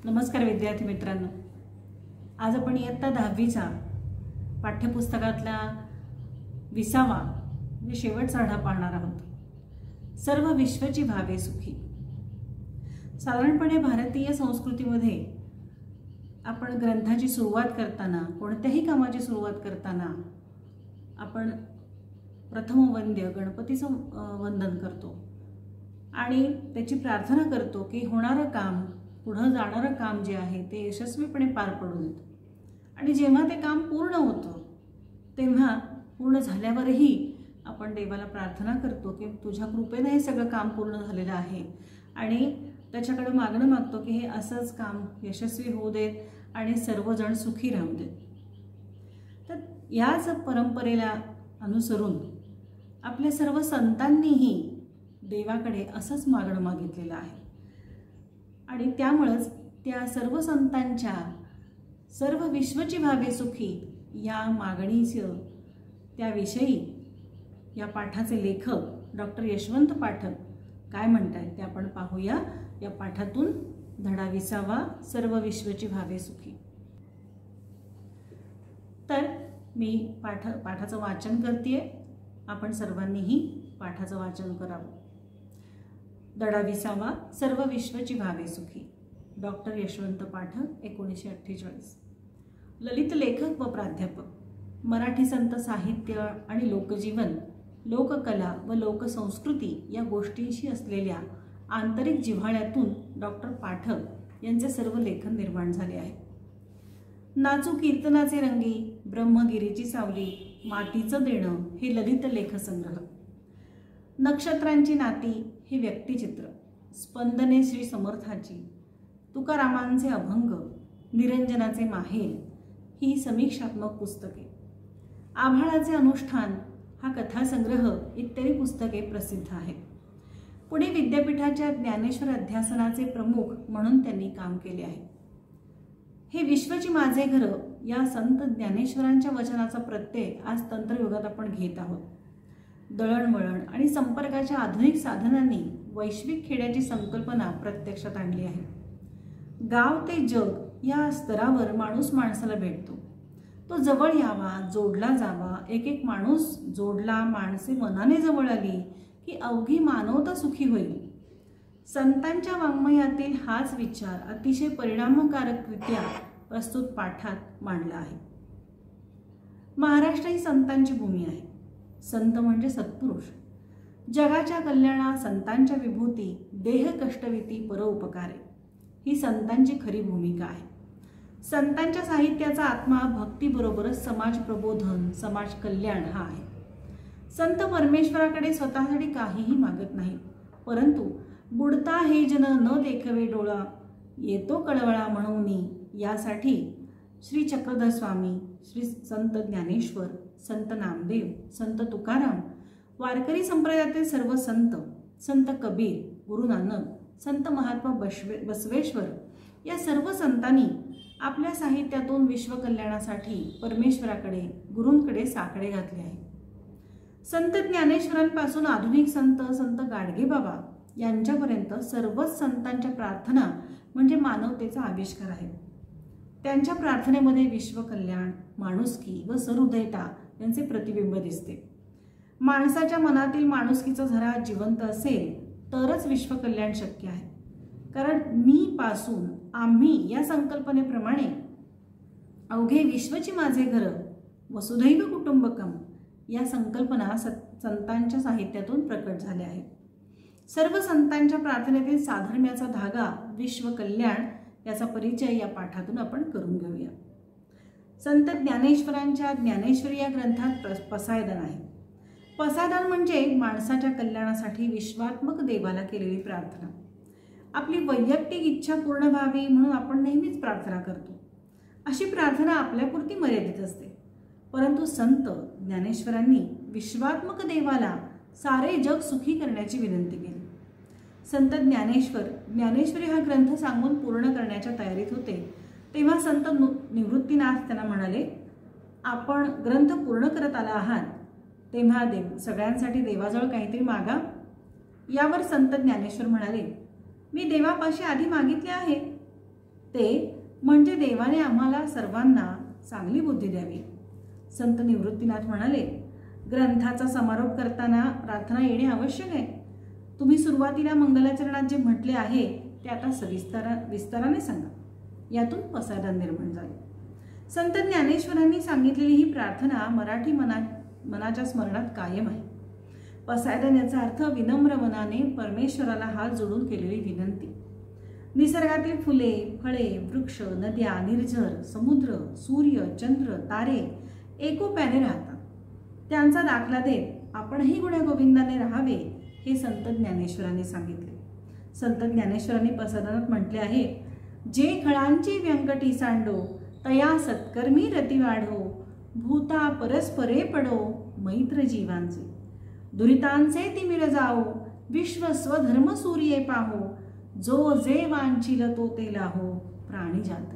नमस्कार विद्यार्थी मित्रांनो, आज आपण इयत्ता 10वीचा पाठ्यपुस्तकातला 20वा म्हणजे शेवटचा धडा पाहणार आहोत। सर्व विश्वची भावे सुखी। साधारणपणे भारतीय संस्कृतीमध्ये आपण ग्रंथाची सुरुवात करताना, कोणत्याही कामाची सुरुवात करताना आपण प्रथम वंद्य गणपतीचं वंदन करतो आणि त्याची प्रार्थना करतो की होणारं काम, पुढे जाणारं काम जे आहे ते यशस्वीपणे पार पडू देत। आणि जेव्हा ते काम पूर्ण होतं तेव्हा पूर्ण झाल्यावरही आपण देवाला प्रार्थना करतो की तुझ्या कृपेने हे सगळं काम पूर्ण झालेलं आहे आणि त्याच्याकडे मागणं मागतो की हे असंच काम यशस्वी होऊ देत आणि सर्वजण सुखी राहू देत। तर याच परंपरेला अनुसरून आपल्या सर्व संतांनीही देवाकडे असंच मागणं मागितलेलं आहे आणि त्यामुळेच त्या सर्व संतांच्या सर्व विश्वची भावे सुखी या मागणीचं त्याविषयी या पाठाचे लेखक डॉक्टर यशवंत पाठक काय म्हणतात ते आपण पाहूया या पाठातून। धडा 20वा सर्व विश्वची भावे सुखी। तर मी पाठाचं वाचन करतेय, आपण सर्वांनीही पाठाचं वाचन करावं। धडा 20वा सर्व विश्वची भावे सुखी, डॉक्टर यशवंत पाठक, 1948। ललित लेखक व प्राध्यापक, मराठी संत साहित्य आणि लोकजीवन, लोककला व लोकसंस्कृती या गोष्टींशी असलेल्या आंतरिक जिव्हाळ्यातून डॉक्टर पाठक यांचे सर्व लेखन निर्माण झाले आहे। नाचू कीर्तनाचे रंगी, ब्रह्मगिरीची सावली, मातीचं देणं हे ललित लेखसंग्रह, नक्षत्रांची नाती हे व्यक्तिचित्र, स्पंदने श्री समर्थाची, तुकारामांचे अभंग, निरंजनाचे माहेर ही समीक्षात्मक पुस्तके, आभाळाचे अनुष्ठान हा कथासंग्रह इत्यादी पुस्तके प्रसिद्ध आहेत। पुणे विद्यापीठाच्या ज्ञानेश्वर अध्यासनाचे प्रमुख म्हणून त्यांनी काम केले आहे। हे विश्वची माझे घर या संत ज्ञानेश्वरांच्या वचनाचा प्रत्यय आज तंत्रयुगात आपण घेत आहोत। दळणवळण आणि संपर्काच्या आधुनिक साधनांनी वैश्विक खेड्याची संकल्पना प्रत्यक्षात आणली आहे। गाव ते जग या स्तरावर माणूस माणसाला भेटतो, तो जवळ यावा, जोडला जावा, एक एक माणूस जोडला, माणसे मनाने जवळ आली की अवघी मानवता सुखी होईल। संतांच्या वाङ्मयातील हाच विचार अतिशय परिणामकारकरित्या प्रस्तुत पाठात मांडला आहे। महाराष्ट्र ही संतांची भूमी आहे। संत म्हणजे सत्पुरुष, जगाच्या कल्याणा संतांच्या विभूती, देह कष्टविती परोपकारे ही संतांची खरी भूमिका आहे। संतांच्या साहित्याचा आत्मा भक्तीबरोबरच समाज प्रबोधन, समाज कल्याण हा आहे। संत परमेश्वराकडे स्वतःसाठी काहीही मागत नाही, परंतु बुडता हे जन न देखवे डोळा, येतो कळवळा म्हणून यासाठी श्री चक्रधर स्वामी, श्री संत ज्ञानेश्वर, संत नामदेव, संत तुकाराम, वारकरी संप्रदायातील सर्व संत, संत कबीर, गुरु नानक, संत महात्मा बसवेश्वर या सर्व संतांनी आपल्या साहित्यातून विश्वकल्याणासाठी परमेश्वराकडे, गुरूंकडे साकडे घातले आहे। संत ज्ञानेश्वरांपासून आधुनिक संत, संत गाडगेबाबा यांच्यापर्यंत सर्वच संतांच्या प्रार्थना म्हणजे मानवतेचा आविष्कार आहे। त्यांच्या प्रार्थनेमध्ये विश्वकल्याण, माणुसकी व सहृदयता यांचे प्रतिबिंब दिसते। माणसाच्या मनातील माणुसकीचा झरा जिवंत असेल तरच विश्वकल्याण शक्य आहे। कारण मी पासून आम्ही या संकल्पनेप्रमाणे अवघे विश्वची माझे घर, वसुधैव कुटुंबकम या संकल्पना संतांच्या साहित्यातून प्रकट झाल्या आहेत। सर्व संतांच्या प्रार्थनेतील साधर्म्याचा धागा विश्वकल्याण याचा परिचय या पाठातून आपण करून घेऊया। संत ज्ञानेश्वरांच्या ज्ञानेश्वरी या ग्रंथात पसायदान आहे। पसायदान म्हणजे माणसाच्या कल्याणासाठी विश्वात्मक देवाला केलेली प्रार्थना। आपली वैयक्तिक इच्छा पूर्ण व्हावी म्हणून आपण नेहमीच प्रार्थना करतो। अशी प्रार्थना आपल्यापुरती मर्यादित असते, परंतु संत ज्ञानेश्वरांनी विश्वात्मक देवाला सारे जग सुखी करण्याची विनंती केली। संत ज्ञानेश्वरी हा ग्रंथ सांगून पूर्ण करण्याच्या तयारीत होते तेव्हा संत निवृत्तीनाथ त्यांना म्हणाले, आपण ग्रंथ पूर्ण करत आला आहात तेव्हा सगळ्यांसाठी देवाजवळ काहीतरी मागा। यावर संत ज्ञानेश्वर म्हणाले, मी देवापाशी आधी मागितले आहे, ते म्हणजे देवाने आम्हाला सर्वांना चांगली बुद्धी द्यावी. संत निवृत्तीनाथ म्हणाले, ग्रंथाचा समारोप करताना प्रार्थना येणे आवश्यक आहे. तुम्ही सुरुवातीला मंगलाचरणात जे म्हटले आहे ते आता विस्ताराने सांगा. यातून पसायदान निर्माण झाले. संत ज्ञानेश्वरांनी सांगितलेली ही प्रार्थना मराठी मनाच्या स्मरणात कायम आहे. पसायदान याचा अर्थ विनम्र मनाने परमेश्वराला हात जोडून केलेली विनंती. निसर्गातील फुले, फळे, वृक्ष, नद्या, निर्झर, समुद्र, सूर्य, चंद्र, तारे एकोप्याने राहतात. त्यांचा दाखला देत आपणही गुण्यागोविंदाने राहावे हे संत ज्ञानेश्वरांनी सांगितले. संत ज्ञानेश्वरांनी पसायदानात म्हटले आहे, जे खळांची व्यंकटी सांडो तया सत्कर्मी रती वाढो, भूता परस्परे पडो मैत्र जीवांचे, दुरितांचे तिमिर जाओ, विश्व स्वधर्म सूर्ये पाहो, जो जे वांछिल तो ते लाहो प्राणी जात.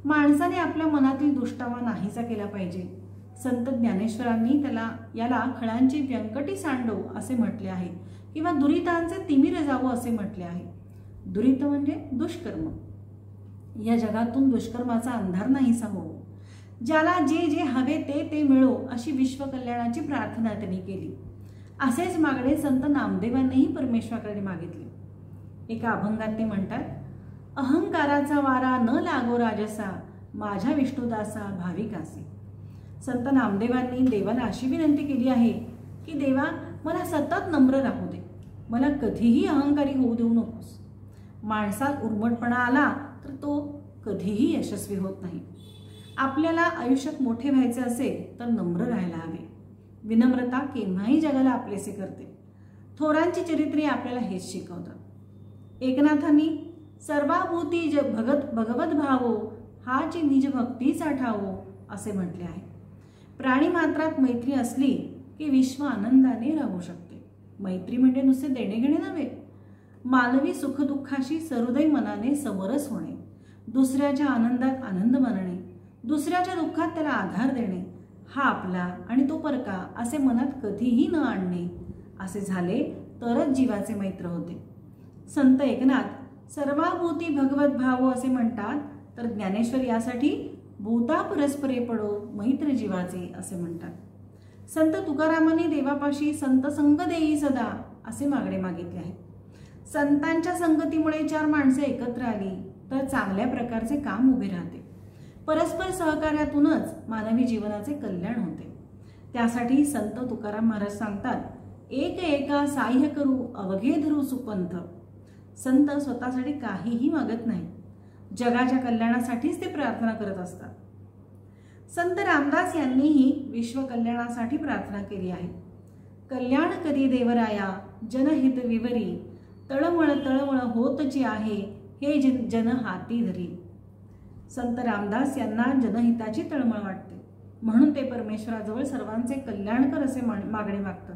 माणसाने आपल्या मनातील दुष्टावा नाहीसा केला पाहिजे. संत ज्ञानेश्वरांनी याला खळांची व्यंकटी सांडो असे म्हटले आहे किंवा दुरितांचे तिमिर जावो असे म्हटले आहे. दुरित म्हणजे दुष्कर्म. या जगातून दुष्कर्माचा अंधार नाहीसा हो. ज्याला जे जे हवे ते मिळो अशी विश्वकल्याणाची प्रार्थना त्यांनी केली. असेच मागणे संत नामदेवांनीही परमेश्वराकडे मागितले. एका अभंगात ते म्हणतात, अहंकाराचा वारा न लागो राजसा, माझ्या विष्णुदासा भाविकासे. संत नामदेवांनी देवाला अशी विनंती केली आहे की देवा, मला सतत नम्र राहू दे, मला कधीही अहंकारी होऊ देऊ नकोस. माणसात उर्मटपणा आला तर तो कधीही यशस्वी होत नाही. आपल्याला आयुष्यात मोठे व्हायचे असेल तर नम्र राहायला हवे. विनम्रता केव्हाही जगाला आपलेसे करते. थोरांची चरित्रे आपल्याला हेच शिकवतात. एकनाथांनी सर्वाभूती भगवत भावो, हाची निज भक्ती साठावो असे म्हटले आहे. प्राणी मात्रात मैत्री असली की विश्व आनंदाने राहू शकते. मैत्री म्हणजे नुसते देणेघेणे नव्हे. मानवी सुखदुःखाशी सहृदय मनाने समरस होणे, दुसऱ्याच्या आनंदात आनंद मानणे, दुसऱ्याच्या दुःखात त्याला आधार देणे, हा आपला आणि तो परका असे मनात कधीही न आणणे. असे झाले तरच जीवाचे मैत्र होते. संत एकनाथ सर्वाभूती भगवत भावो असे म्हणतात, तर ज्ञानेश्वर यासाठी भूता परस्परे पडो मैत्र जीवाचे असे म्हणतात. संत तुकारामांनी देवापाशी संत संग देई सदा असे मागणे मागितले आहे. संतांच्या संगतीमुळे चार माणसे एकत्र आली तर चांगल्या प्रकारचे काम उभे राहते. परस्पर सहकार्यातूनच मानवी जीवनाचे कल्याण होते. त्यासाठी संत तुकाराम महाराज सांगतात, एक एका साह्य करू अवघे धरू सुपंथ. संत स्वतःसाठी काहीही मागत नाही, जगाच्या कल्याणासाठीच ते प्रार्थना करत असतात. संत रामदास यांनीही विश्व कल्याणासाठी प्रार्थना केली आहे. कल्याण करी देवराया जनहित विवरी, तळमळ तळमळ होतची आहे हे जन हाती धरी. संत रामदास यांना जनहिताची तळमळ वाटते, म्हणून ते परमेश्वराजवळ सर्वांचे कल्याण कर असे मागणे मागतात.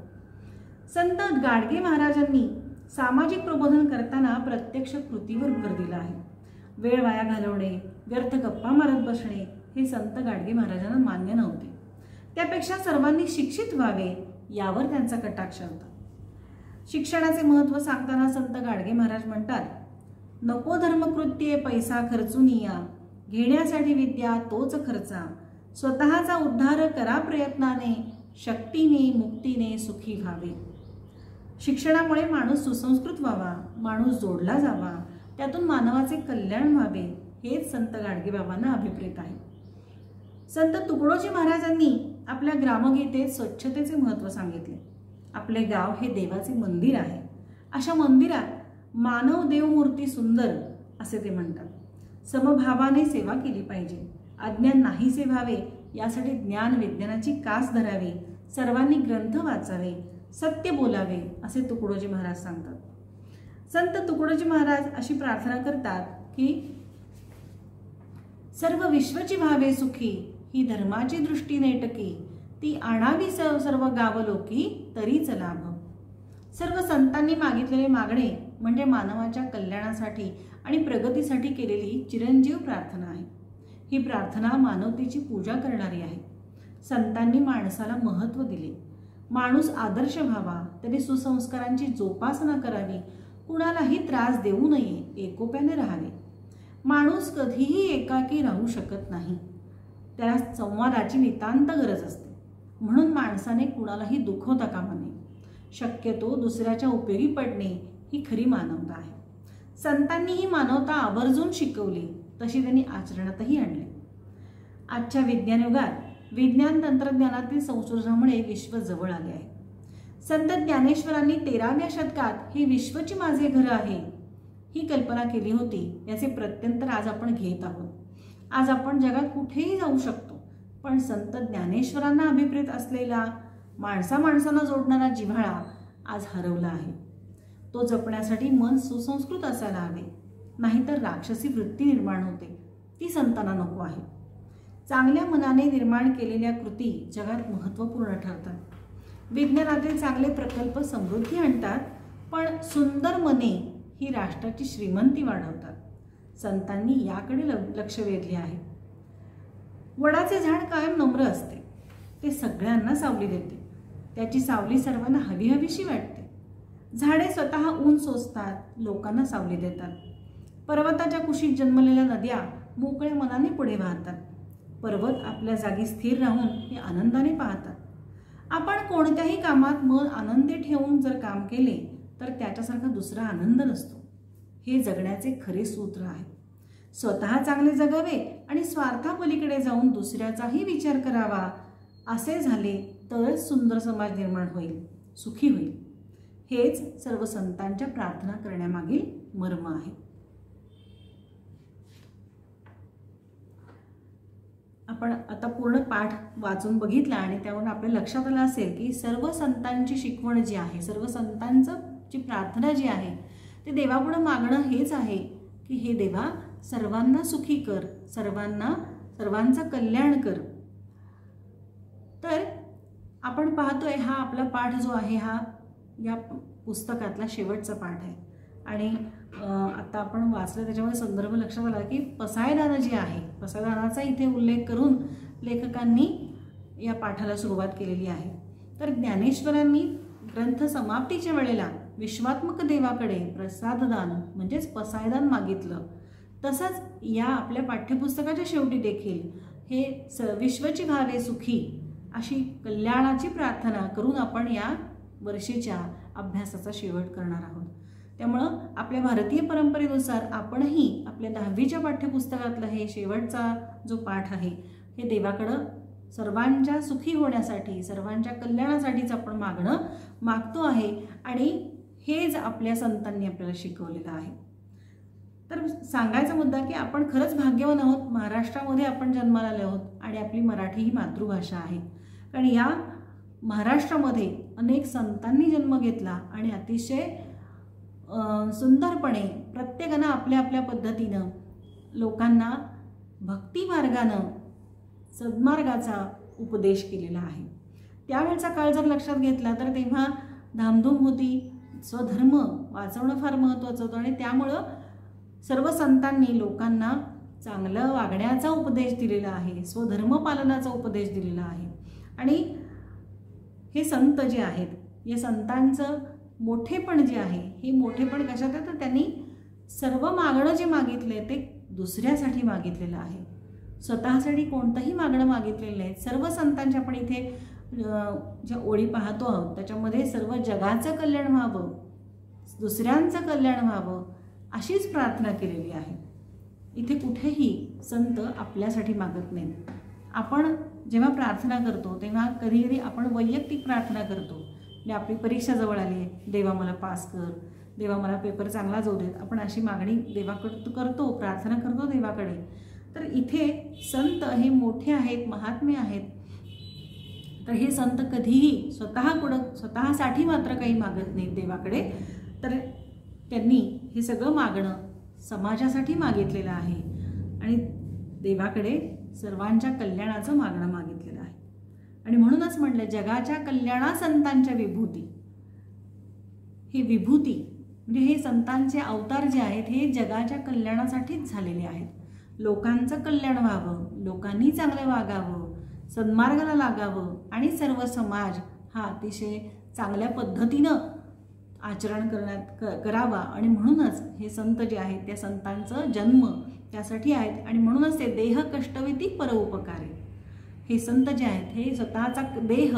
संत गाडगे महाराजांनी सामाजिक प्रबोधन करताना प्रत्यक्ष कृतीवर भर दिला आहे. वेळ वाया घालवणे, व्यर्थ गप्पा मारत बसणे हे संत गाडगे महाराजांना मान्य नव्हते. त्यापेक्षा सर्वांनी शिक्षित व्हावे यावर त्यांचा कटाक्ष होता. शिक्षणाचे महत्त्व सांगताना संत गाडगे महाराज म्हणतात, नको धर्मकृत्ये पैसा खर्चून या, घेण्यासाठी विद्या तोच खर्चा, स्वतःचा उद्धार करा प्रयत्नाने, शक्तीने मुक्तीने सुखी व्हावे. शिक्षणामुळे माणूस सुसंस्कृत व्हावा, माणूस जोडला जावा, त्यातून मानवाचे कल्याण व्हावे हेच संत गाडगेबाबांना अभिप्रेत आहे. संत तुकडोजी महाराजांनी आपल्या ग्रामगीतेत स्वच्छतेचे महत्त्व सांगितले. आपले गाव हे देवाचे मंदिर आहे. अशा मंदिरात मानव देवमूर्ती सुंदर असे ते म्हणतात. समभावाने सेवा केली पाहिजे. अज्ञान नाहीसे व्हावे यासाठी ज्ञान विज्ञानाची कास धरावी. सर्वांनी ग्रंथ वाचावे, सत्य बोलावे असे तुकडोजी महाराज सांगतात. संत तुकडोजी महाराज अशी प्रार्थना करतात की सर्व विश्वची व्हावे सुखी, ही धर्माची दृष्टी नेटकी, ती आणावी सर्व गावलोकी तरीच लाभ. सर्व संतांनी मागितलेले मागणे म्हणजे मानवाच्या कल्याणासाठी आणि प्रगतीसाठी केलेली चिरंजीव प्रार्थना आहे. ही प्रार्थना मानवतेची पूजा करणारी आहे. संतांनी माणसाला महत्त्व दिले. माणूस आदर्श व्हावा, त्याने सुसंस्कारांची जोपासना करावी, कुणालाही त्रास देऊ नये, एकोप्याने राहावे. माणूस कधीही एकाकी राहू शकत नाही, त्याला संवादाची नितांत गरज असते. म्हणून माणसाने कुणालाही दुखवता कामा नये. शक्यतो दुसऱ्याच्या उपयोगी पडणे ही खरी मानवता आहे. संतांनी ही मानवता आवर्जून शिकवली, तशी त्यांनी आचरणातही आणली. आजच्या विज्ञान युगात विज्ञान तंत्रज्ञानातील संशोधनामुळे विश्व जवळ आले आहे. संत ज्ञानेश्वरांनी 13व्या शतकात हे विश्वची माझे घर आहे ही कल्पना केली होती. याचे प्रत्यंतर आज आपण घेत आहोत. आज आपण जगात कुठेही जाऊ शकतो, पण संत ज्ञानेश्वरांना अभिप्रेत असलेला माणसांना जोडणारा जिव्हाळा आज हरवला आहे. तो जपण्यासाठी मन सुसंस्कृत असायला हवे, नाहीतर राक्षसी वृत्ती निर्माण होते. ती संतांना नको आहे. चांगल्या मनाने निर्माण केलेल्या कृती जगात महत्त्वपूर्ण ठरतात. विज्ञानातील चांगले प्रकल्प समृद्धी आणतात, पण सुंदर मने ही राष्ट्राची श्रीमंती वाढवतात. संतांनी याकडे लक्ष वेधले आहे. वडाचे झाड कायम नम्र असते. ते सगळ्यांना सावली देते. त्याची सावली सर्वांना हवी हवीशी वाटते. झाडे स्वतः ऊन सोसतात, लोकांना सावली देतात. पर्वताच्या कुशीत जन्मलेल्या नद्या मोकळ्या मनाने पुढे वाहतात. पर्वत आपल्या जागी स्थिर राहून हे आनंदाने पाहतात. आपण कोणत्याही कामात मन आनंदी ठेवून जर काम केले तर त्याच्यासारखा दुसरा आनंद नसतो. हे जगण्याचे खरे सूत्र आहे. स्वतः चांगले जगावे आणि स्वार्थापलीकडे जाऊन दुसऱ्याचाही विचार करावा. असे झाले तरच सुंदर समाज निर्माण होईल, सुखी होईल. हेच सर्व संतांच्या प्रार्थना करण्यामागील मर्म आहे. आपण आता पूर्ण पाठ वाचून बघितला आणि त्यावरून आपल्या लक्षात आलं असेल की सर्व संतांची शिकवण जी आहे, सर्व संतांचं जी प्रार्थना जी आहे ते देवापुढे मागणं हेच आहे की हे देवा सर्वांना सुखी कर, सर्वांचं कल्याण कर. तर आपण पाहतोय हा आपला पाठ जो आहे हा या पुस्तकातला शेवटचा पाठ आहे. आणि आता आपण वाचलं त्याच्यामध्ये संदर्भ लक्षात आला की पसायदान जी आहे, पसायदानाचा इथे उल्लेख करून लेखकांनी या पाठाला सुरुवात केलेली आहे. तर ज्ञानेश्वरांनी ग्रंथ समाप्तीच्या वेळेला विश्वात्मक देवाकडे प्रसाददान म्हणजेच पसायदान मागितलं. तसंच या आपल्या पाठ्यपुस्तकाच्या शेवटी देखील हे विश्वची व्हावे सुखी अशी कल्याणाची प्रार्थना करून आपण या वर्षीच्या अभ्यासाचा शेवट करणार आहोत. त्यामुळं आपल्या भारतीय परंपरेनुसार आपणही आपल्या 10वीच्या पाठ्यपुस्तकातलं हे शेवटचा जो पाठ आहे हे देवाकडं सर्वांच्या सुखी होण्यासाठी, सर्वांच्या कल्याणासाठीच आपण मागतो आहे. आणि हेच आपल्या संतांनी आपल्याला शिकवलेलं आहे. तर सांगायचा मुद्दा की आपण खरंच भाग्यवान आहोत. महाराष्ट्रामध्ये आपण जन्माला आलो आहोत आणि आपली मराठी ही मातृभाषा आहे. कारण या महाराष्ट्रामध्ये अनेक संतांनी जन्म घेतला आणि अतिशय सुंदरपणे प्रत्येकानं आपल्या आपल्या पद्धतीनं लोकांना भक्ती मार्गानं सद्मार्गाचा उपदेश केलेला आहे. त्यावेळचा काळ जर लक्षात घेतला तर तेव्हा धामधूम होती. स्वधर्म वाचवणं फार महत्त्वाचं होतं आणि त्यामुळं सर्व संतांनी लोकांना चांगलं वागण्याचा उपदेश दिलेला आहे, स्वधर्म पालनाचा उपदेश दिलेला आहे. आणि हे संत जे आहेत, या संतांचं मोठेपण जे आहे हे मोठेपण कशात आहे तर त्यांनी सर्व मागणं जे मागितले ते दुसऱ्यासाठी मागितलेलं आहे. स्वतःसाठी कोणतंही मागणं मागितलेलं नाही. सर्व संतांच्या आपण इथे ज्या ओळी पाहतो आहोत त्याच्यामध्ये सर्व जगाचं कल्याण व्हावं, दुसऱ्यांचं कल्याण व्हावं अशीच प्रार्थना केलेली आहे. इथे कुठेही संत आपल्यासाठी मागत नाहीत. आपण जेव्हा प्रार्थना करतो तेव्हा कधी कधी आपण वैयक्तिक प्रार्थना करतो. म्हणजे आपली परीक्षा जवळ आली आहे, देवा मला पास कर, देवा मला पेपर चांगला जाऊ देत, आपण अशी मागणी देवाकडे करतो, प्रार्थना करतो देवाकडे. तर इथे संत हे मोठे आहेत, महात्मे आहेत. तर हे संत कधीही स्वतःसाठी मात्र काही मागत नाहीत देवाकडे. तर त्यांनी हे सगळं मागणं समाजासाठी मागितलेलं आहे आणि देवाकडे सर्वांच्या कल्याणाचं मागणं मागितलेलं आहे. आणि म्हणूनच म्हटलं जगाच्या कल्याणा संतांच्या विभूती. हे विभूती म्हणजे हे संतांचे अवतार जे आहेत हे जगाच्या कल्याणासाठीच झालेले आहेत. लोकांचं कल्याण व्हावं, लोकांनी चांगलं वागावं, सन्मार्गाला लागावं आणि सर्व समाज हा अतिशय चांगल्या पद्धतीनं आचरण करावा. आणि म्हणूनच हे संत जे आहेत त्या संतांचं जन्म, त्यासाठी आहेत आणि म्हणूनच ते देह कष्टविती परोपकारे. हे संत जे आहेत हे स्वतःचा देह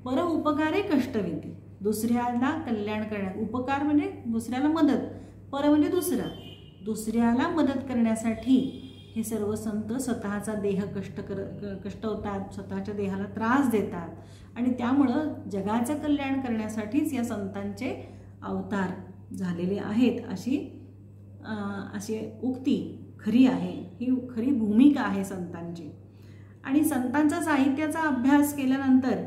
परोपकारे कष्टविती, दुसऱ्याला कल्याण करण्यात, उपकार म्हणजे दुसऱ्याला मदत, पर म्हणजे दुसऱ्याला मदत करण्यासाठी हे सर्व संत स्वतःचा देह कष्टवतात, स्वतःच्या देहाला त्रास देतात आणि त्यामुळं जगाचं कल्याण करण्यासाठीच या संतांचे अवतार झालेले आहेत अशी उक्ती खरी आहे. ही खरी भूमिका आहे संतांची. आणि संतांचा साहित्याचा अभ्यास केल्यानंतर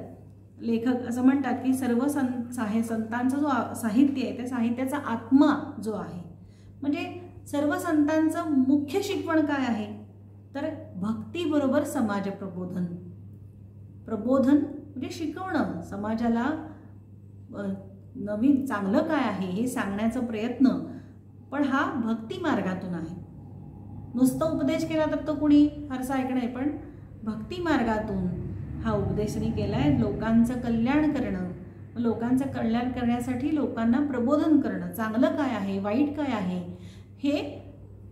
लेखक असं म्हणतात की सर्व संतांचा जो साहित्य आहे त्या साहित्याचा आत्मा जो आहे, म्हणजे सर्व संतांचं मुख्य शिकवण काय आहे तर भक्तीबरोबर समाज प्रबोधन. प्रबोधन म्हणजे शिकवणं, समाजाला नवीन चांगलं काय आहे हे सांगण्याचा प्रयत्न, पण हा भक्ती मार्गातून आहे. नुसतं उपदेश केला तर तो कुणी फारसा ऐकणं नाही, पण भक्ती मार्गातून हा उपदेश त्यांनी केला आहे. लोकांचं कल्याण करणं, लोकांचं कल्याण करण्यासाठी लोकांना प्रबोधन करणं, चांगलं काय आहे वाईट काय आहे हे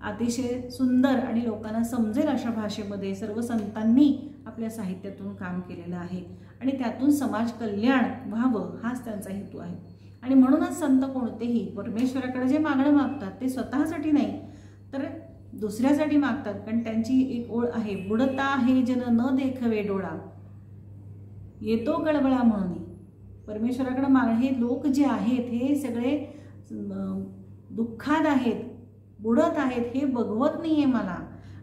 अतिशय सुंदर आणि लोकांना समजेल अशा भाषेमध्ये सर्व संतांनी आपल्या साहित्यातून काम केलेलं आहे आणि त्यातून समाज कल्याण व्हावं हाच त्यांचा हेतू आहे. आणि म्हणूनच संत कोणतेही परमेश्वराकडे जे मागणं मागतात ते स्वतःसाठी नाही तर दुसऱ्यासाठी मागतात. कारण त्यांची एक ओळ आहे, बुडता हे जन न देखवे डोळा, येतो कळवळा म्हणून. परमेश्वराकडे हे लोक जे आहेत हे सगळे दुःखात आहेत, बुडत आहेत, हे बघवत नाही आहे मला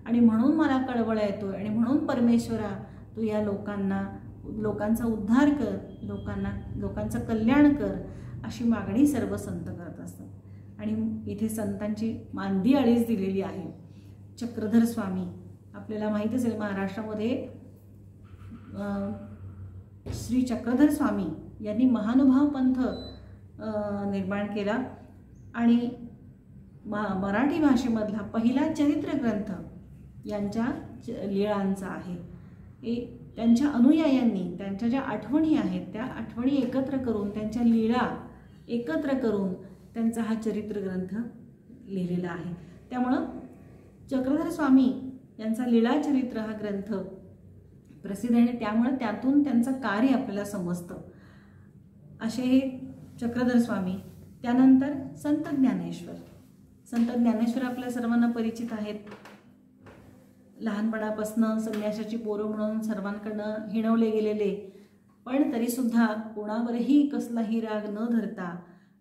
आणि म्हणून मला कळवळा येतोय आणि म्हणून परमेश्वरा तू या लोकांचा उद्धार कर, लोकांचं कल्याण कर अशी मागणी सर्व संत करत असतात. आणि इथे संतांची मांदी आळीच दिलेली आहे. चक्रधर स्वामी आपल्याला माहीत असेल, महाराष्ट्रामध्ये श्री चक्रधर स्वामी यांनी महानुभाव पंथ निर्माण केला आणि मराठी भाषेमधला पहिला चरित्र ग्रंथ यांच्या लीळांचा आहे. त्यांच्या अनुयायांनी त्यांच्या ज्या आठवणी आहेत त्या आठवणी एकत्र करून, त्यांच्या लीळा एकत्र करून त्यांचा हा चरित्र ग्रंथ लिहिलेला आहे. त्यामुळं चक्रधर स्वामी यांचा लीळा चरित्र हा ग्रंथ प्रसिद्ध आहे आणि त्यामुळे त्यातून त्यांचं कार्य आपल्याला समजतं. असे हे चक्रधर स्वामी. त्यानंतर संत ज्ञानेश्वर. संत ज्ञानेश्वर आपल्या सर्वांना परिचित आहेत. लहानपणापासून संन्यासाची पोरं म्हणून सर्वांकडनं हिणवले गेलेले, पण तरीसुद्धा कोणावरही कसलाही राग न धरता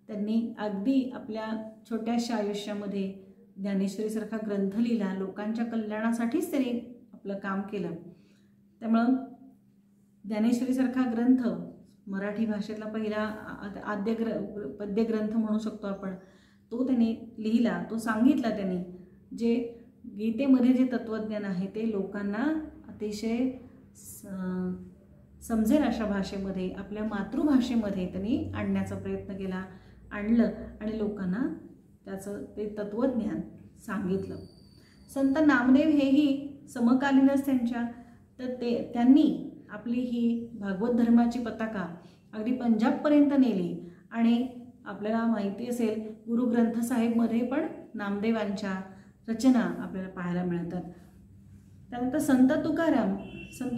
त्यांनी अगदी आपल्या छोट्याशा आयुष्यामध्ये ज्ञानेश्वरीसारखा ग्रंथ लिहिला. लोकांच्या कल्याणासाठीच त्यांनी आपलं काम केलं. त्यामुळं ज्ञानेश्वरीसारखा ग्रंथ मराठी भाषेतला पहिला पद्यग्रंथ म्हणू शकतो आपण, तो त्यांनी लिहिला, तो सांगितला त्यांनी. जे गीतेमध्ये जे तत्त्वज्ञान आहे ते लोकांना अतिशय समजेल अशा भाषेमध्ये, आपल्या मातृभाषेमध्ये त्यांनी आणण्याचा प्रयत्न केला, आणलं आणि लोकांना त्याचं ते तत्त्वज्ञान सांगितलं. संत नामदेव हेही समकालीनच त्यांच्या, तर त्यांनी आपली ही भागवत धर्माची पताका अगदी पंजाबपर्यंत नेली आणि आपल्याला माहिती असेल गुरु ग्रंथ साहेबमध्ये पण नामदेवांच्या रचना आपल्याला पाहायला मिळतात. त्यानंतर संत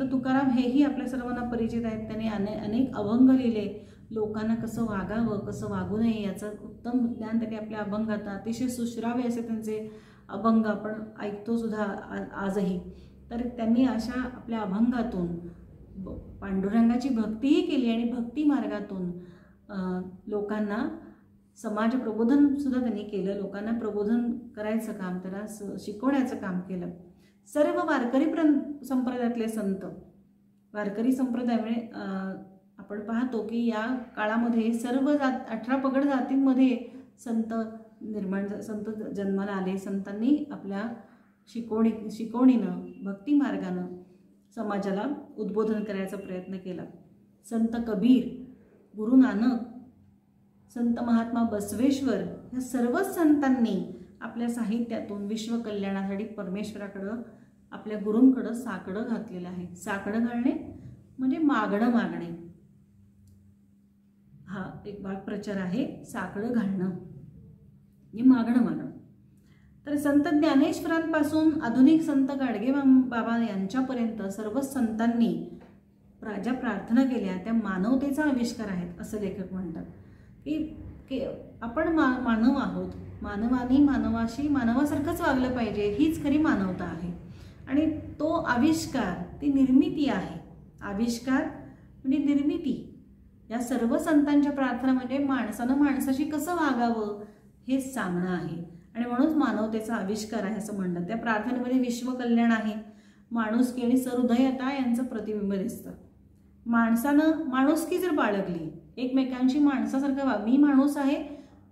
तुकाराम हेही आपल्या सर्वांना परिचित आहेत. त्यांनी अनेक अभंग लिहिले. लोकांना कसं वागावं, कसं वागू नये याचं उत्तम ज्ञान त्यांनी आपल्या अभंगात, अतिशय सुश्राव्य असे त्यांचे अभंग आपण ऐकतो सुद्धा आजही. तर त्यांनी अशा आपल्या अभंगातून पांडुरंगाची भक्तीही केली आणि भक्ती मार्गातून लोकांना समाज प्रबोधन सुद्धा त्यांनी केलं. लोकांना प्रबोधन करायचं काम, त्याला शिकवण्याचं काम केलं. सर्व वारकरी संप्रदायातले संत, वारकरी संप्रदाय म्हणजे आपण पाहतो की या काळामध्ये सर्व 18 पगड जातींमध्ये संत जन्माला आले. संतांनी आपल्या शिकवणीनं, भक्ती मार्गानं समाजाला उद्बोधन करायचा प्रयत्न केला. संत कबीर, गुरु नानक, संत महात्मा बसवेश्वर या सर्वच संतांनी आपल्या साहित्यातून विश्व कल्याणासाठी परमेश्वराकडं, आपल्या गुरूंकडं साकडं घातलेलं आहे. साकडं घालणे म्हणजे मागणं मागणे, हा एक वाक्प्रचार आहे. साकडं घालणं म्हणजे मागणं मागणं. तर संत ज्ञानेश्वरांपासून आधुनिक संत गाडगे बाबा यांच्यापर्यंत सर्व संतांनी ज्या प्रार्थना केल्या त्या मानवतेचा आविष्कार आहेत असं लेखक म्हणतात की आपण मानव आहोत, मानवानी मानवाशी मानवासारखंच वागलं पाहिजे, हीच खरी मानवता आहे. आणि तो आविष्कार, ती निर्मिती आहे. आविष्कार म्हणजे निर्मिती. या सर्व संतांच्या प्रार्थना म्हणजे माणसानं माणसाशी कसं वागावं हे सांगणं आहे. आणि म्हणूनच मानवतेचा आविष्कार आहे असं म्हणतात. त्या प्रार्थनेमध्ये विश्वकल्याण आहे, माणुसकी आणि सहृदयता यांचं प्रतिबिंब दिसतं. माणसानं माणुसकी जर बाळगली, एकमेकांशी माणसासारखं मी माणूस आहे,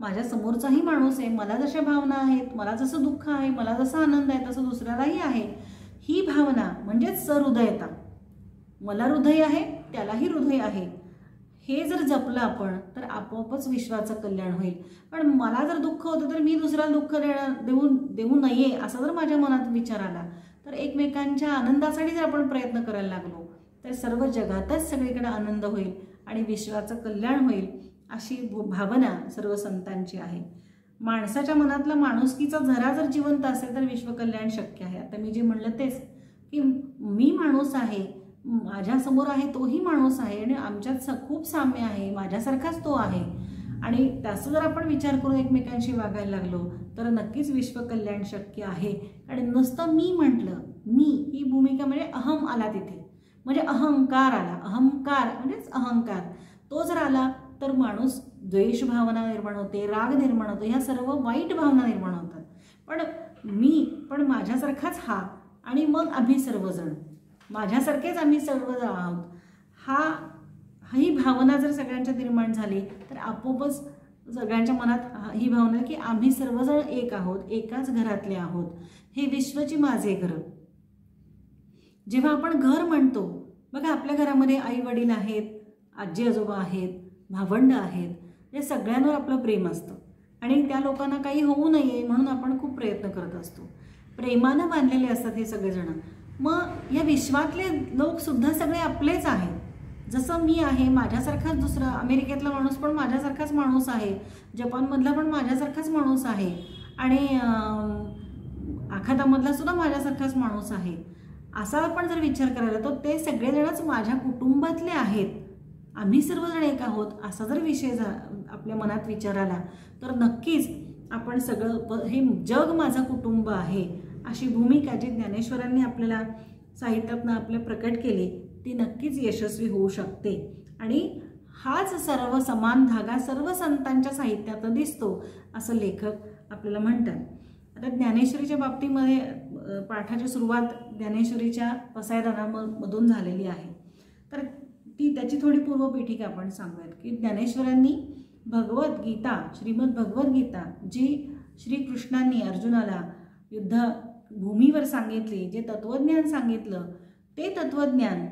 माझ्या समोरचाही माणूस आहे, मला जशा भावना आहेत, मला जसं दुःख आहे, मला जसा आनंद आहे तसं दुसऱ्यालाही आहे, ही भावना म्हणजेच सहृदयता. मला हृदय आहे, त्यालाही हृदय आहे, हे जर जपलं आपण तर आपोआपच विश्वाचं कल्याण होईल. पण मला जर दुःख होतं तर मी दुसऱ्याला दुःख देऊ नये असा जर माझ्या मनात विचार आला तर एकमेकांच्या आनंदासाठी जर आपण प्रयत्न करायला लागलो तर सर्व जगातच सगळीकडे आनंद होईल आणि विश्वाचं कल्याण होईल अशी भावना सर्व संतांची आहे. माणसाच्या मनातला माणुसकीचा झरा जर जिवंत असेल तर विश्वकल्याण शक्य आहे. आता मी जे म्हणलं तेच की मी माणूस आहे, माझ्यासमोर आहे तोही माणूस आहे आणि आमच्यात खूप साम्य आहे, माझ्यासारखाच तो आहे आणि त्याचा जर आपण विचार करून एकमेकांशी वागायला लागलो तर नक्कीच विश्वकल्याण शक्य आहे. आणि नुसतं मी म्हटलं, मी ही भूमिका म्हणजे अहम आला तिथे, म्हणजे अहंकार आला. अहंकार म्हणजेच अहंकार, तो जर आला तर माणूस द्वेष भावना निर्माण होते, राग निर्माण होतो, ह्या सर्व वाईट भावना निर्माण होतात. पण माझ्यासारखाच हा आणि मग आम्ही सर्वजण माझ्यासारखेच आम्ही सर्वजण आहोत, ही भावना जर सगळ्यांच्या निर्माण झाली तर आपोआपच सगळ्यांच्या मनात ही भावना की आम्ही सर्वजण एक आहोत, एकाच घरातले आहोत, हे विश्वची माझे घर. जेव्हा आपण घर म्हणतो बघा, आपल्या घरामध्ये आई वडील आहेत, आजी आजोबा आहेत, भावंड आहेत, या सगळ्यांवर आपलं प्रेम असतं आणि त्या लोकांना काही होऊ नये म्हणून आपण खूप प्रयत्न करत असतो. प्रेमानं बांधलेले असतात हे सगळेजण. मग या विश्वातले लोकसुद्धा सगळे आपलेच आहेत. जसं मी आहे, माझ्यासारखाच दुसरा अमेरिकेतला माणूस पण माझ्यासारखाच माणूस आहे, जपानमधला पण माझ्यासारखाच माणूस आहे आणि आखातामधला सुद्धा माझ्यासारखाच माणूस आहे. असा आपण जर विचार करायला तर ते सगळेजणच माझ्या कुटुंबातले आहेत, आम्ही सर्वजण एक आहोत असा जर विषय आपल्या मनात विचार आला तर नक्कीच आपण सगळं हे जग माझं कुटुंब आहे अशी भूमिका जी ज्ञानेश्वरांनी आपल्याला साहित्यातनं आपल्या प्रकट केली ती नक्कीच यशस्वी होऊ शकते. आणि हाच सर्व समान धागा सर्व संतांच्या साहित्यात दिसतो असं लेखक आपल्याला म्हणतात. आता ज्ञानेश्वरीच्या बाबतीमध्ये पाठाची सुरुवात ज्ञानेश्वरीच्या पसायदानामधून झालेली आहे. तर त्याची थोडी पूर्वपीठिका आपण सांगूयात की ज्ञानेश्वरांनी भगवद्गीता, श्रीमद भगवद्गीता जी श्रीकृष्णांनी अर्जुनाला युद्धभूमीवर सांगितली, जे तत्वज्ञान सांगितलं ते तत्वज्ञान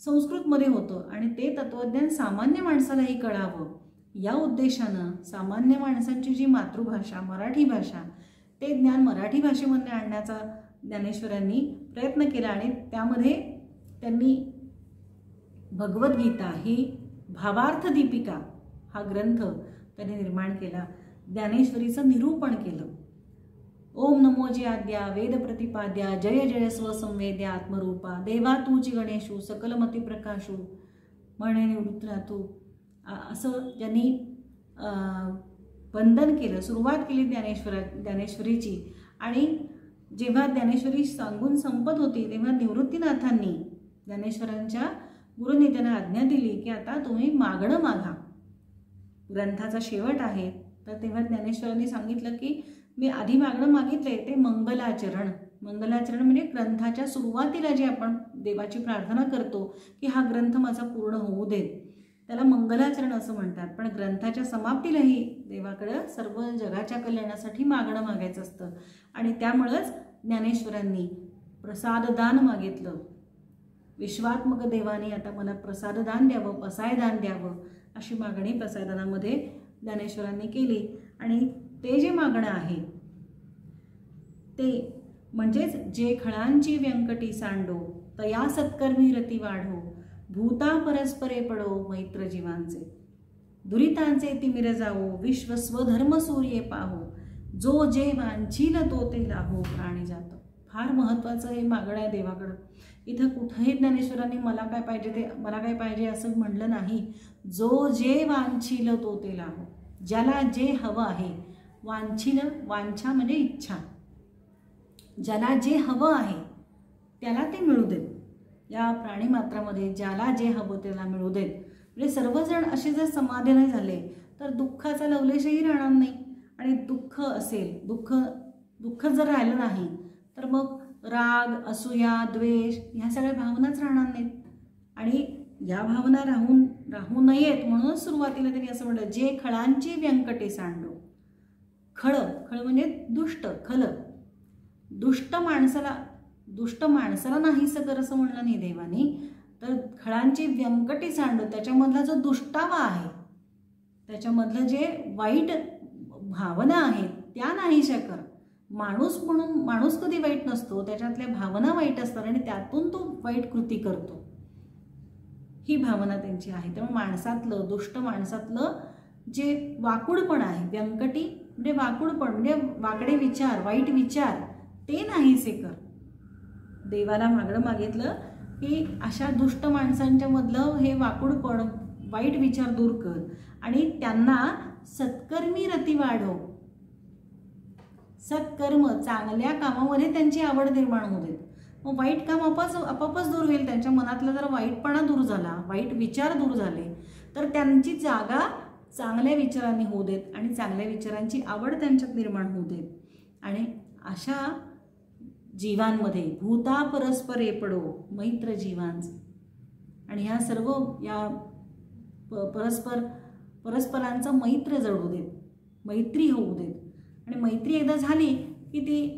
संस्कृतमध्ये होतं आणि ते तत्वज्ञान सामान्य माणसालाही कळावं या उद्देशानं सामान्य माणसांची जी मातृभाषा मराठी भाषा ते ज्ञान मराठी भाषेमध्ये आणण्याचा ज्ञानेश्वरांनी प्रयत्न केला आणि त्यामध्ये त्यांनी भगवद्गीता ही भावार्थ दीपिका हा ग्रंथ त्यांनी निर्माण केला. ज्ञानेश्वरीचं निरूपण केलं. ओम नमो जी आद्या वेद प्रतिपाद्या जय जय स्वसंवेद्या आत्मरूपा देवा तूची गणेशू सकलमती प्रकाशू म्हणे निवृत्त तू असं ज्यांनी वंदन केलं, सुरुवात केली ज्ञानेश्वरीची. आणि जेव्हा ज्ञानेश्वरी सांगून संपत होती तेव्हा निवृत्तीनाथांनी ज्ञानेश्वरांच्या गुरुनेत्यांना आज्ञा दिली की आता तुम्ही मागणं मागा, ग्रंथाचा शेवट आहे. तर तेव्हा ज्ञानेश्वरांनी सांगितलं की मी आधी मागणं मागितलंय ते मंगलाचरण. मंगलाचरण म्हणजे ग्रंथाच्या सुरुवातीला जे आपण देवाची प्रार्थना करतो की हा ग्रंथ माझा पूर्ण होऊ देत, त्याला मंगलाचरण असं म्हणतात. पण ग्रंथाच्या समाप्तीलाही देवाकडं सर्व जगाच्या कल्याणासाठी मागणं मागायचं असतं आणि त्यामुळंच ज्ञानेश्वरांनी प्रसाददान मागितलं. विश्वात्मक देवाने आता मला प्रसाददान द्यावं, पसायदान द्यावं अशी मागणी प्रसाददानामध्ये ज्ञानेश्वरांनी केली. आणि ते जे मागणं आहे ते म्हणजेच जे खळांची व्यंकटी सांडो तया सत्कर्मी रती वाढो भूता परस्परे पडो मैत्र जीवांचे दुरितांचे तिमिर जावो विश्व स्वधर्म सूर्ये पाहो जो जे वांछील तो ते लाभो प्राणी जातो. फार महत्त्वाचं हे मागणं आहे देवाकडं. इथं कुठंही ज्ञानेश्वरांनी मला काय पाहिजे असं म्हणलं नाही. जो जे वांछील तो ते लाभो. ज्याला जे हवं आहे, वांछील वांछा म्हणजे इच्छा, ज्याला जे हवं आहे त्याला ते मिळू देत. या प्राणीमात्रामध्ये ज्याला जे हवं त्याला मिळू देत. म्हणजे सर्वजण असे जर समाधानी झाले तर दुःखाचा लवलेशही राहणार नाही. आणि दुःख असेल, दुःख जर राहिलं नाही तर मग राग, असूया, द्वेष ह्या सगळ्या भावनाच राहणार नाहीत. आणि या भावना राहू नयेत म्हणून सुरुवातीला त्यांनी असं म्हटलं, जे खळांची व्यंकटे सांडो. खळ म्हणजे दुष्ट, खल. दुष्ट माणसाला नाहीसं कर असं म्हणलं नाही देवानी, तर खळांची व्यंकटे सांडो. त्याच्यामधला जो दुष्टावा आहे, त्याच्यामधलं जे वाईट भावना आहेत त्या नाहीशा कर. माणूस कधी वाईट नसतो, त्याच्यातल्या भावना वाईट असतात आणि त्यातून तो वाईट कृती करतो. ही भावना त्यांची आहे. त्यामुळे दुष्ट माणसातलं जे वाकुडपण आहे, व्यंकटी म्हणजे वाकुडपण म्हणजे वाकडे विचार, वाईट विचार, ते नाहीसे कर. देवाला मागितलं की अशा दुष्ट माणसांच्या मधलं हे वाकुडपण, वाईट विचार दूर कर आणि त्यांना सत्कर्मी रती वाढव. सत्कर्म, चांगल्या कामामध्ये त्यांची आवड निर्माण होऊ देत. मग वाईट काम आपोआपच दूर होईल. त्यांच्या मनातला जर वाईटपणा दूर झाला, वाईट विचार दूर झाले तर त्यांची जागा चांगल्या विचारांनी होऊ देत आणि चांगल्या विचारांची आवड त्यांच्यात निर्माण होऊ देत. आणि अशा जीवांमध्ये भूता परस्परे पडो मैत्र जीवांच. आणि ह्या सर्व या परस्परांचा मैत्र जडू देत, मैत्री होऊ देत. आणि मैत्री एकदा झाली की ती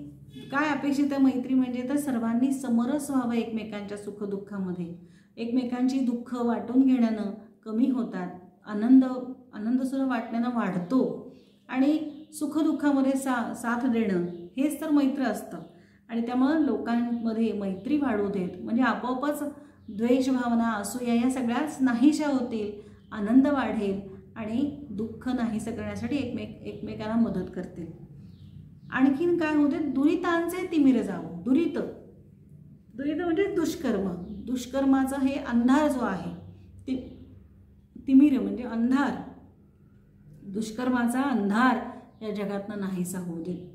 काय अपेक्षित आहे मैत्री म्हणजे, तर सर्वांनी समरस व्हावं एकमेकांच्या सुखदुःखामध्ये. एकमेकांची दुःख वाटून घेण्यानं कमी होतात, आनंदसुद्धा वाटण्यानं वाढतो आणि सुखदुःखामध्ये साथ देणं हेच तर मैत्र असतं. आणि त्यामुळं लोकांमध्ये मैत्री वाढू देत म्हणजे आपोआपच द्वेष भावना, असूया या सगळ्याच नाहीशा होतील, आनंद वाढेल आणि दुःख नाहीसं करण्यासाठी एकमेकांना मदत करतील. आणखीन काय होते, दुरितांचे तिमिर जावो. दुरित म्हणजे दुष्कर्म. दुष्कर्माचा हे अंधार जो आहे, तिमिर म्हणजे अंधार, दुष्कर्माचा अंधार या जगातनं नाहीसा होऊ देत.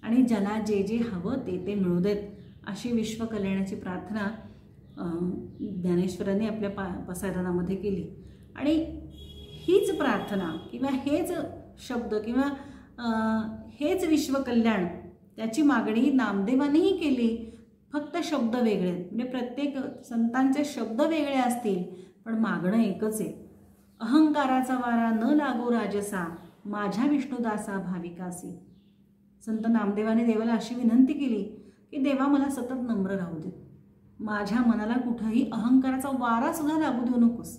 आणि ज्याला जे जे हवं ते मिळू देत, अशी विश्वकल्याणाची प्रार्थना ज्ञानेश्वरांनी आपल्या पसायदानामध्ये केली. आणि हीच प्रार्थना किंवा हेच शब्द किंवा हेच विश्वकल्याण त्याची मागणी नामदेवांनीही केली. फक्त शब्द वेगळे आहेत. म्हणजे प्रत्येक संतांचे शब्द वेगळे असतील पण मागणं एकच आहे. अहंकाराचा वारा न लागो राजसा, माझ्या विष्णुदासा भाविकासी. संत नामदेवाने देवाला अशी विनंती केली की देवा मला सतत नम्र राहू दे, माझ्या मनाला कुठंही अहंकाराचा वारा सुद्धा लागू देऊ नकोस.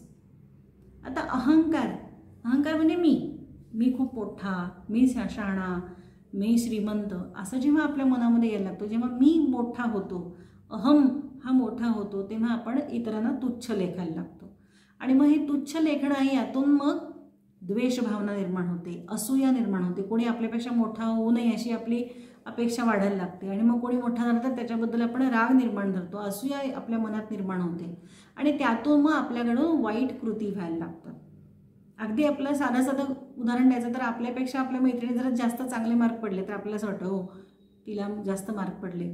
आता अहंकार म्हणजे मी खूप मोठा, मी शहाणा, मी श्रीमंत असं जेव्हा आपल्या मनामध्ये यायला लागतो, जेव्हा मी मोठा होतो, अहम हा मोठा होतो, तेव्हा आपण इतरांना तुच्छ लेखायला लागतो. आणि मग हे तुच्छ लेखणं आहे, यातून मग द्वेष भावना निर्माण होते, असूया निर्माण होते. कोणी आपल्यापेक्षा मोठा होऊ नये अशी आपली अपेक्षा वाढायला लागते. आणि मग कोणी मोठा झाला तर त्याच्याबद्दल आपण राग निर्माण धरतो, असूया आपल्या मनात निर्माण होते आणि त्यातून मग आपल्याकडून वाईट कृती व्हायला लागतात. अगदी आपलं साधं उदाहरण द्यायचं तर आपल्यापेक्षा आपल्या मैत्रिणी जर जास्त चांगले मार्क पडले तर आपल्याला असं वाटतं हो तिला जास्त मार्क पडले,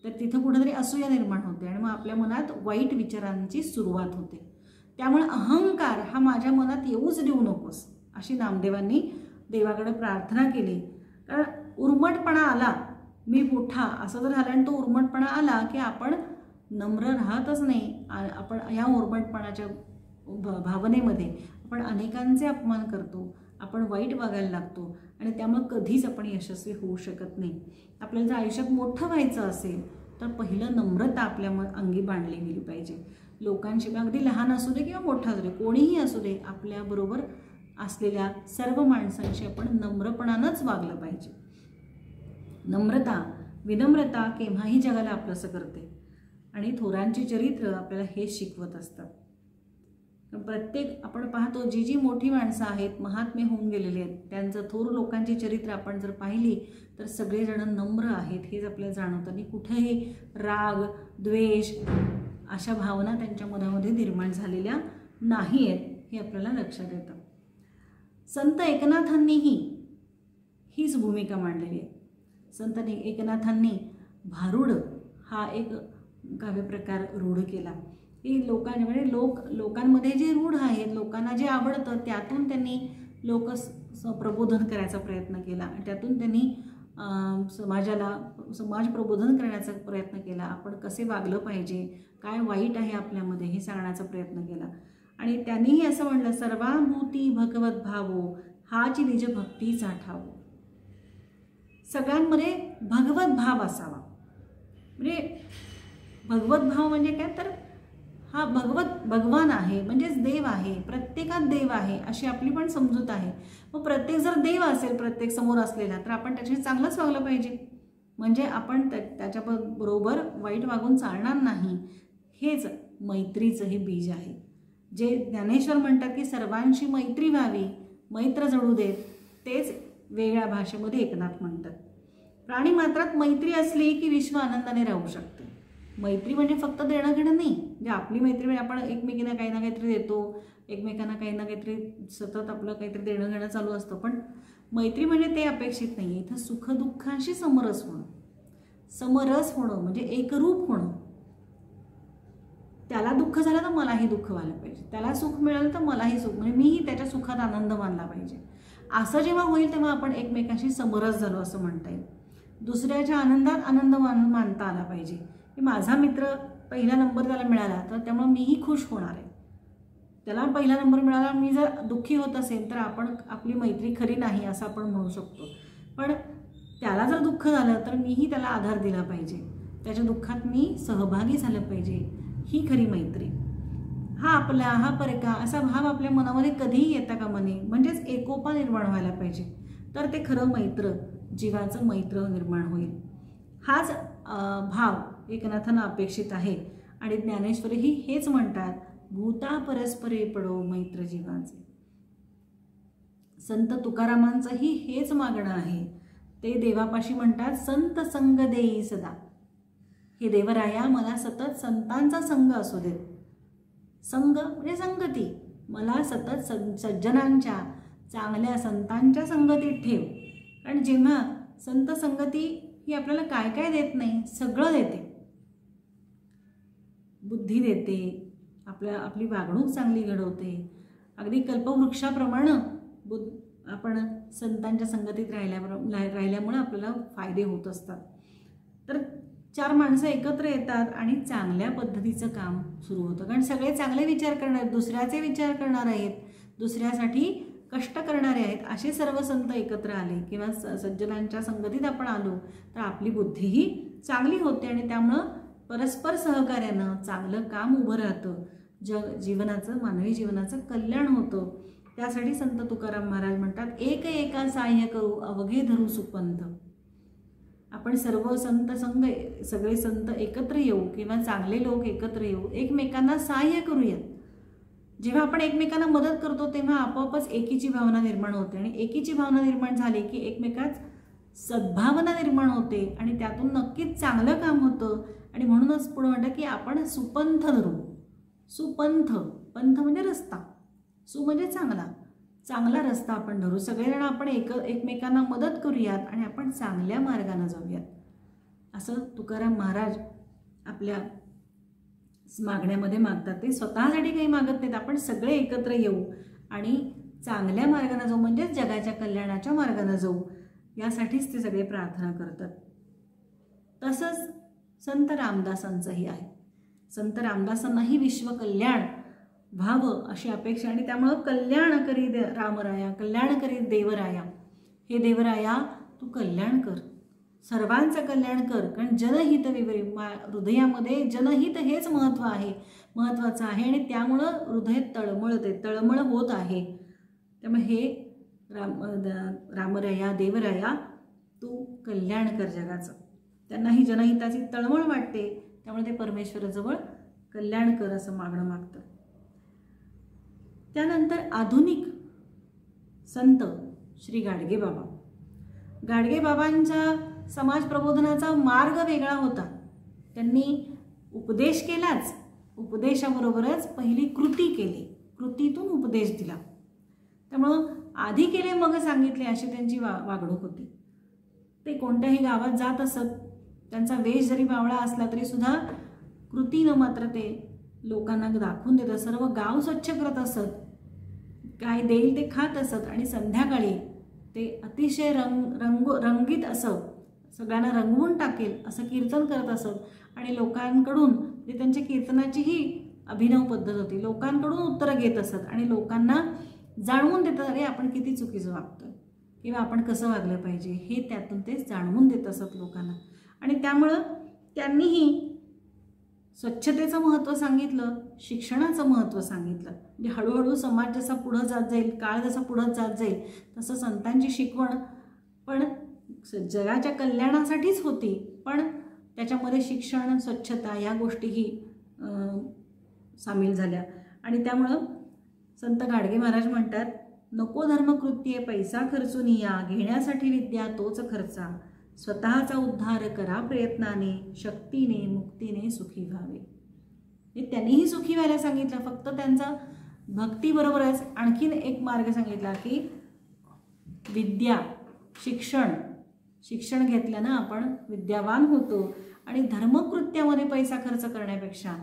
तर तिथं कुठेतरी असूया निर्माण होते आणि मग आपल्या मनात वाईट विचारांची सुरुवात होते. त्यामुळे अहंकार हा माझ्या मनात येऊच देऊ नकोस अशी नामदेवांनी देवाकडे प्रार्थना केली. कारण उर्मटपणा आला, मी मोठा असं जर झालं आणि तो उर्मटपणा आला की आपण नम्र राहतच नाही. आपण ह्या उर्मटपणाच्या भावनेमध्ये आपण अनेकांचे अपमान करतो, आपण वाईट वागायला लागतो आणि त्यामुळे कधीच आपण यशस्वी होऊ शकत नाही. आपल्याला जर आयुष्यात मोठं व्हायचं असेल तर पहिलं नम्रता आपल्या अंगी बांधली गेली पाहिजे. लोकांशी अगदी लहान असू दे किंवा मोठा असू दे, कोणीही असू दे, आपल्याबरोबर असलेल्या सर्व माणसांशी आपण नम्रपणानंच वागलं पाहिजे. विनम्रता केव्हाही जगाला आपलंसं करते आणि थोरांची चरित्र आपल्याला हे शिकवत असतात. प्रत्येक आपण पाहतो जी जी मोठी माणसं आहेत, महात्मे होऊन गेलेले आहेत, त्यांचं थोर लोकांची चरित्र आपण जर पाहिली तर सगळेजण नम्र आहेत हेच आपल्याला जाणवतं. आणि कुठेही राग, द्वेष अशा भावना त्यांच्या मनामध्ये निर्माण झालेल्या नाही आहेत हे आपल्याला लक्षात येतं. संत एकनाथांनीही हीच भूमिका मांडलेली आहे. संत एकनाथांनी भारुड हा एक काव्यप्रकार रूढ केला. की लोकांमध्ये जे रूढ आहेत, लोकांना जे आवडतं त्यातून त्यांनी प्रबोधन करायचा प्रयत्न केला. त्यातून त्यांनी समाज प्रबोधन करण्याचा प्रयत्न केला. आपण कसे वागलं पाहिजे, काय वाईट आहे आपल्यामध्ये हे सांगण्याचा प्रयत्न केला. आणि त्यांनीही असं म्हणलं, सर्वाभूती भगवत भावो हाची निज भक्तीचा ठावो. सगळ्यांमध्ये भगवत भाव असावा. म्हणजे भगवत भाव म्हणजे काय, तर हा भगवान आहे म्हणजेच देव आहे, प्रत्येकात देव आहे अशी आपली पण समजूत आहे. मग प्रत्येक जर देव असेल प्रत्येक समोर असलेला तर आपण त्याच्याशी चांगलंच वागलं पाहिजे. म्हणजे आपण त्याच्या बरोबर वाईट वागून चालणार नाही. हेच मैत्रीचं हे बीज आहे. जे ज्ञानेश्वर म्हणतात की सर्वांशी मैत्री व्हावी, मैत्र जळू देत, तेच वेगळ्या भाषेमध्ये एकनाथ म्हणतात. प्राणी मात्रात मैत्री असली की विश्व आनंदाने राहू शकते. मैत्री म्हणजे फक्त देणं घेणं नाही. म्हणजे आपली मैत्री म्हणजे आपण एकमेकींना काही ना काहीतरी देतो, एकमेकांना काही ना काहीतरी सतत आपलं काहीतरी देणं घेणं चालू असतं. पण मैत्री म्हणजे ते अपेक्षित नाही. इथं सुखदुःखांशी समरस होणं म्हणजे एकरूप होणं. त्याला दुःख झालं तर मलाही दुःख व्हायला पाहिजे, त्याला सुख मिळालं तर मलाही सुख, म्हणजे मीही त्याच्या सुखात आनंद मानला पाहिजे. असं जेव्हा होईल तेव्हा आपण एकमेकांशी समरस झालो असं म्हणता येईल. दुसऱ्याच्या आनंदात आनंद मानता आला पाहिजे. की माझा मित्र पहिला नंबर त्याला मिळाला तर त्यामुळे मीही खुश होणार आहे. त्याला पहिला नंबर मिळाला, मी जर दुःखी होत असेल तर आपली मैत्री खरी नाही असं आपण म्हणू शकतो. पण त्याला जर दुःख झालं तर मीही त्याला आधार दिला पाहिजे, त्याच्या दुःखात मी सहभागी झालं पाहिजे. ही खरी मैत्री. हा आपला, हा परका असा भाव आपल्या मनामध्ये कधीही येता कामा नये. म्हणजेच एकोपा निर्माण व्हायला पाहिजे, तर ते खरं मैत्र, जीवाचं मैत्र निर्माण होईल. हाच भाव एकनाथांना अपेक्षित आहे. आणि ज्ञानेश्वरीही हेच म्हणतात, भूता परस्परे पडो मैत्र जीवाचे. संत तुकारामांचंही हेच मागणं आहे. ते देवापाशी म्हणतात, संत संग देई सदा. हे देवराया मला सतत संतांचा संग असू देत. संग म्हणजे संगती, मला सतत सज्जनांच्या, चांगल्या संतांच्या संगतीत ठेव. कारण जेव्हा संत संगती ही आपल्याला काय काय देत नाही, सगळं देते. बुद्धी देते, आपली वागणूक चांगली घडवते. अगदी कल्पवृक्षाप्रमाणे आपण संतांच्या संगतीत राहिल्यामुळे आपल्याला फायदे होत असतात. तर चार माणसं एकत्र येतात आणि चांगल्या पद्धतीचं काम सुरू होतं. कारण सगळे चांगले विचार करणार आहेत, दुसऱ्याचे विचार करणार आहेत, दुसऱ्यासाठी कष्ट करणारे आहेत. असे सर्व संत एकत्र आले किंवा सज्जनांच्या संगतीत आपण आलो तर आपली बुद्धीही चांगली होते आणि त्यामुळं परस्पर सहकार्यानं चांगलं काम उभं राहतं. जीवनाचं, मानवी जीवनाचं कल्याण होतं. त्यासाठी संत तुकाराम महाराज म्हणतात, एक एका सहाय्य करू अवघे धरू सुपंथ. आपण सर्व संत सगळे संत एकत्र येऊ किंवा चांगले लोक एकत्र येऊ, एकमेकांना सहाय्य करूयात. जेव्हा आपण एकमेकांना मदत करतो तेव्हा आपोआपच एकीची भावना निर्माण होते. आणि एकीची भावना निर्माण झाली की एकमेकात सद्भावना निर्माण होते आणि त्यातून नक्कीच चांगलं काम होतं. आणि म्हणूनच पुढे म्हणतात की आपण सुपंथ धरू. सुपंथ, पंथ म्हणजे रस्ता, सु म्हणजे चांगला रस्ता आपण धरू. सगळेजण आपण एकमेकांना मदत करूयात आणि आपण चांगल्या मार्गाने जाऊयात, असं तुकाराम महाराज आपल्या मागण्यामध्ये मागतात. ते स्वतःसाठी काही मागत नाहीत, आपण सगळे एकत्र येऊ आणि चांगल्या मार्गाने जाऊ, म्हणजेच जगाच्या कल्याणाच्या मार्गाने जाऊ, यासाठीच ते सगळे प्रार्थना करतात. तसंच संत रामदासांचंही आहे. संत रामदासांनाही विश्व कल्याण व्हावं अशी अपेक्षा. आणि त्यामुळं कल्याण करी रामराया, कल्याण करी देवराया. हे देवराया तू कल्याण कर, सर्वांचं कल्याण कर. कारण जनहित विवरी, हृदयामध्ये जनहित हेच महत्त्वाचं आहे आणि त्यामुळं हृदय तळमळ होत आहे. त्यामुळे हे रामराया, देवराया तू कल्याण कर जगाचं. त्यांनाही जनहिताची तळमळ वाटते, त्यामुळे ते परमेश्वराजवळ कल्याण कर असं मागणं मागतं. त्यानंतर आधुनिक संत श्री गाडगेबाबा. गाडगेबाबांचा समाज प्रबोधनाचा मार्ग वेगळा होता. त्यांनी उपदेश केलाच, उपदेशाबरोबरच पहिली कृती केली, कृतीतून उपदेश दिला. त्यामुळं आधी केले मग सांगितले अशी त्यांची वागणूक होती. ते कोणत्याही गावात जात असत, त्यांचा वेश जरी बावळा असला तरी सुद्धा कृतीनं मात्र ते लोकांना दाखवून देत. सर्व गाव स्वच्छ करत असत, काय देईल ते खात असत आणि संध्याकाळी ते अतिशय रंगीत असं सगळ्यांना रंगवून टाकेल असं कीर्तन करत असत आणि लोकांकडून म्हणजे त्यांच्या कीर्तनाचीही अभिनव पद्धत होती. लोकांकडून उत्तरं घेत असत आणि लोकांना जाणवून देतात अरे आपण किती चुकीचं वागतोय किंवा आपण कसं वागलं पाहिजे हे त्यातून ते जाणवून देत असत लोकांना. आणि त्यामुळं त्यांनीही स्वच्छतेचं महत्त्व सांगितलं, शिक्षणाचं महत्त्व सांगितलं. म्हणजे हळूहळू समाज जसा पुढं जात जाईल, काळ जसा पुढं जात जाईल तसं संतांची शिकवण पण जगाच्या कल्याणासाठीच होती, पण त्याच्यामध्ये शिक्षण, स्वच्छता या गोष्टीही सामील झाल्या. आणि त्यामुळं संत गाडगे महाराज म्हणतात, नको धर्मकृत्ये पैसा खर्चून या, घेण्यासाठी विद्या तोच खर्चा, स्वतःचा उद्धार करा प्रयत्नाने, शक्तीने मुक्तीने सुखी व्हावे. हे त्यांनीही सुखी व्हायला सांगितलं. फक्त त्यांचा भक्तीबरोबरच आणखीन एक मार्ग सांगितला की विद्या, शिक्षण घेतल्यानं आपण विद्यावान होतो आणि धर्मकृत्यामध्ये पैसा खर्च करण्यापेक्षा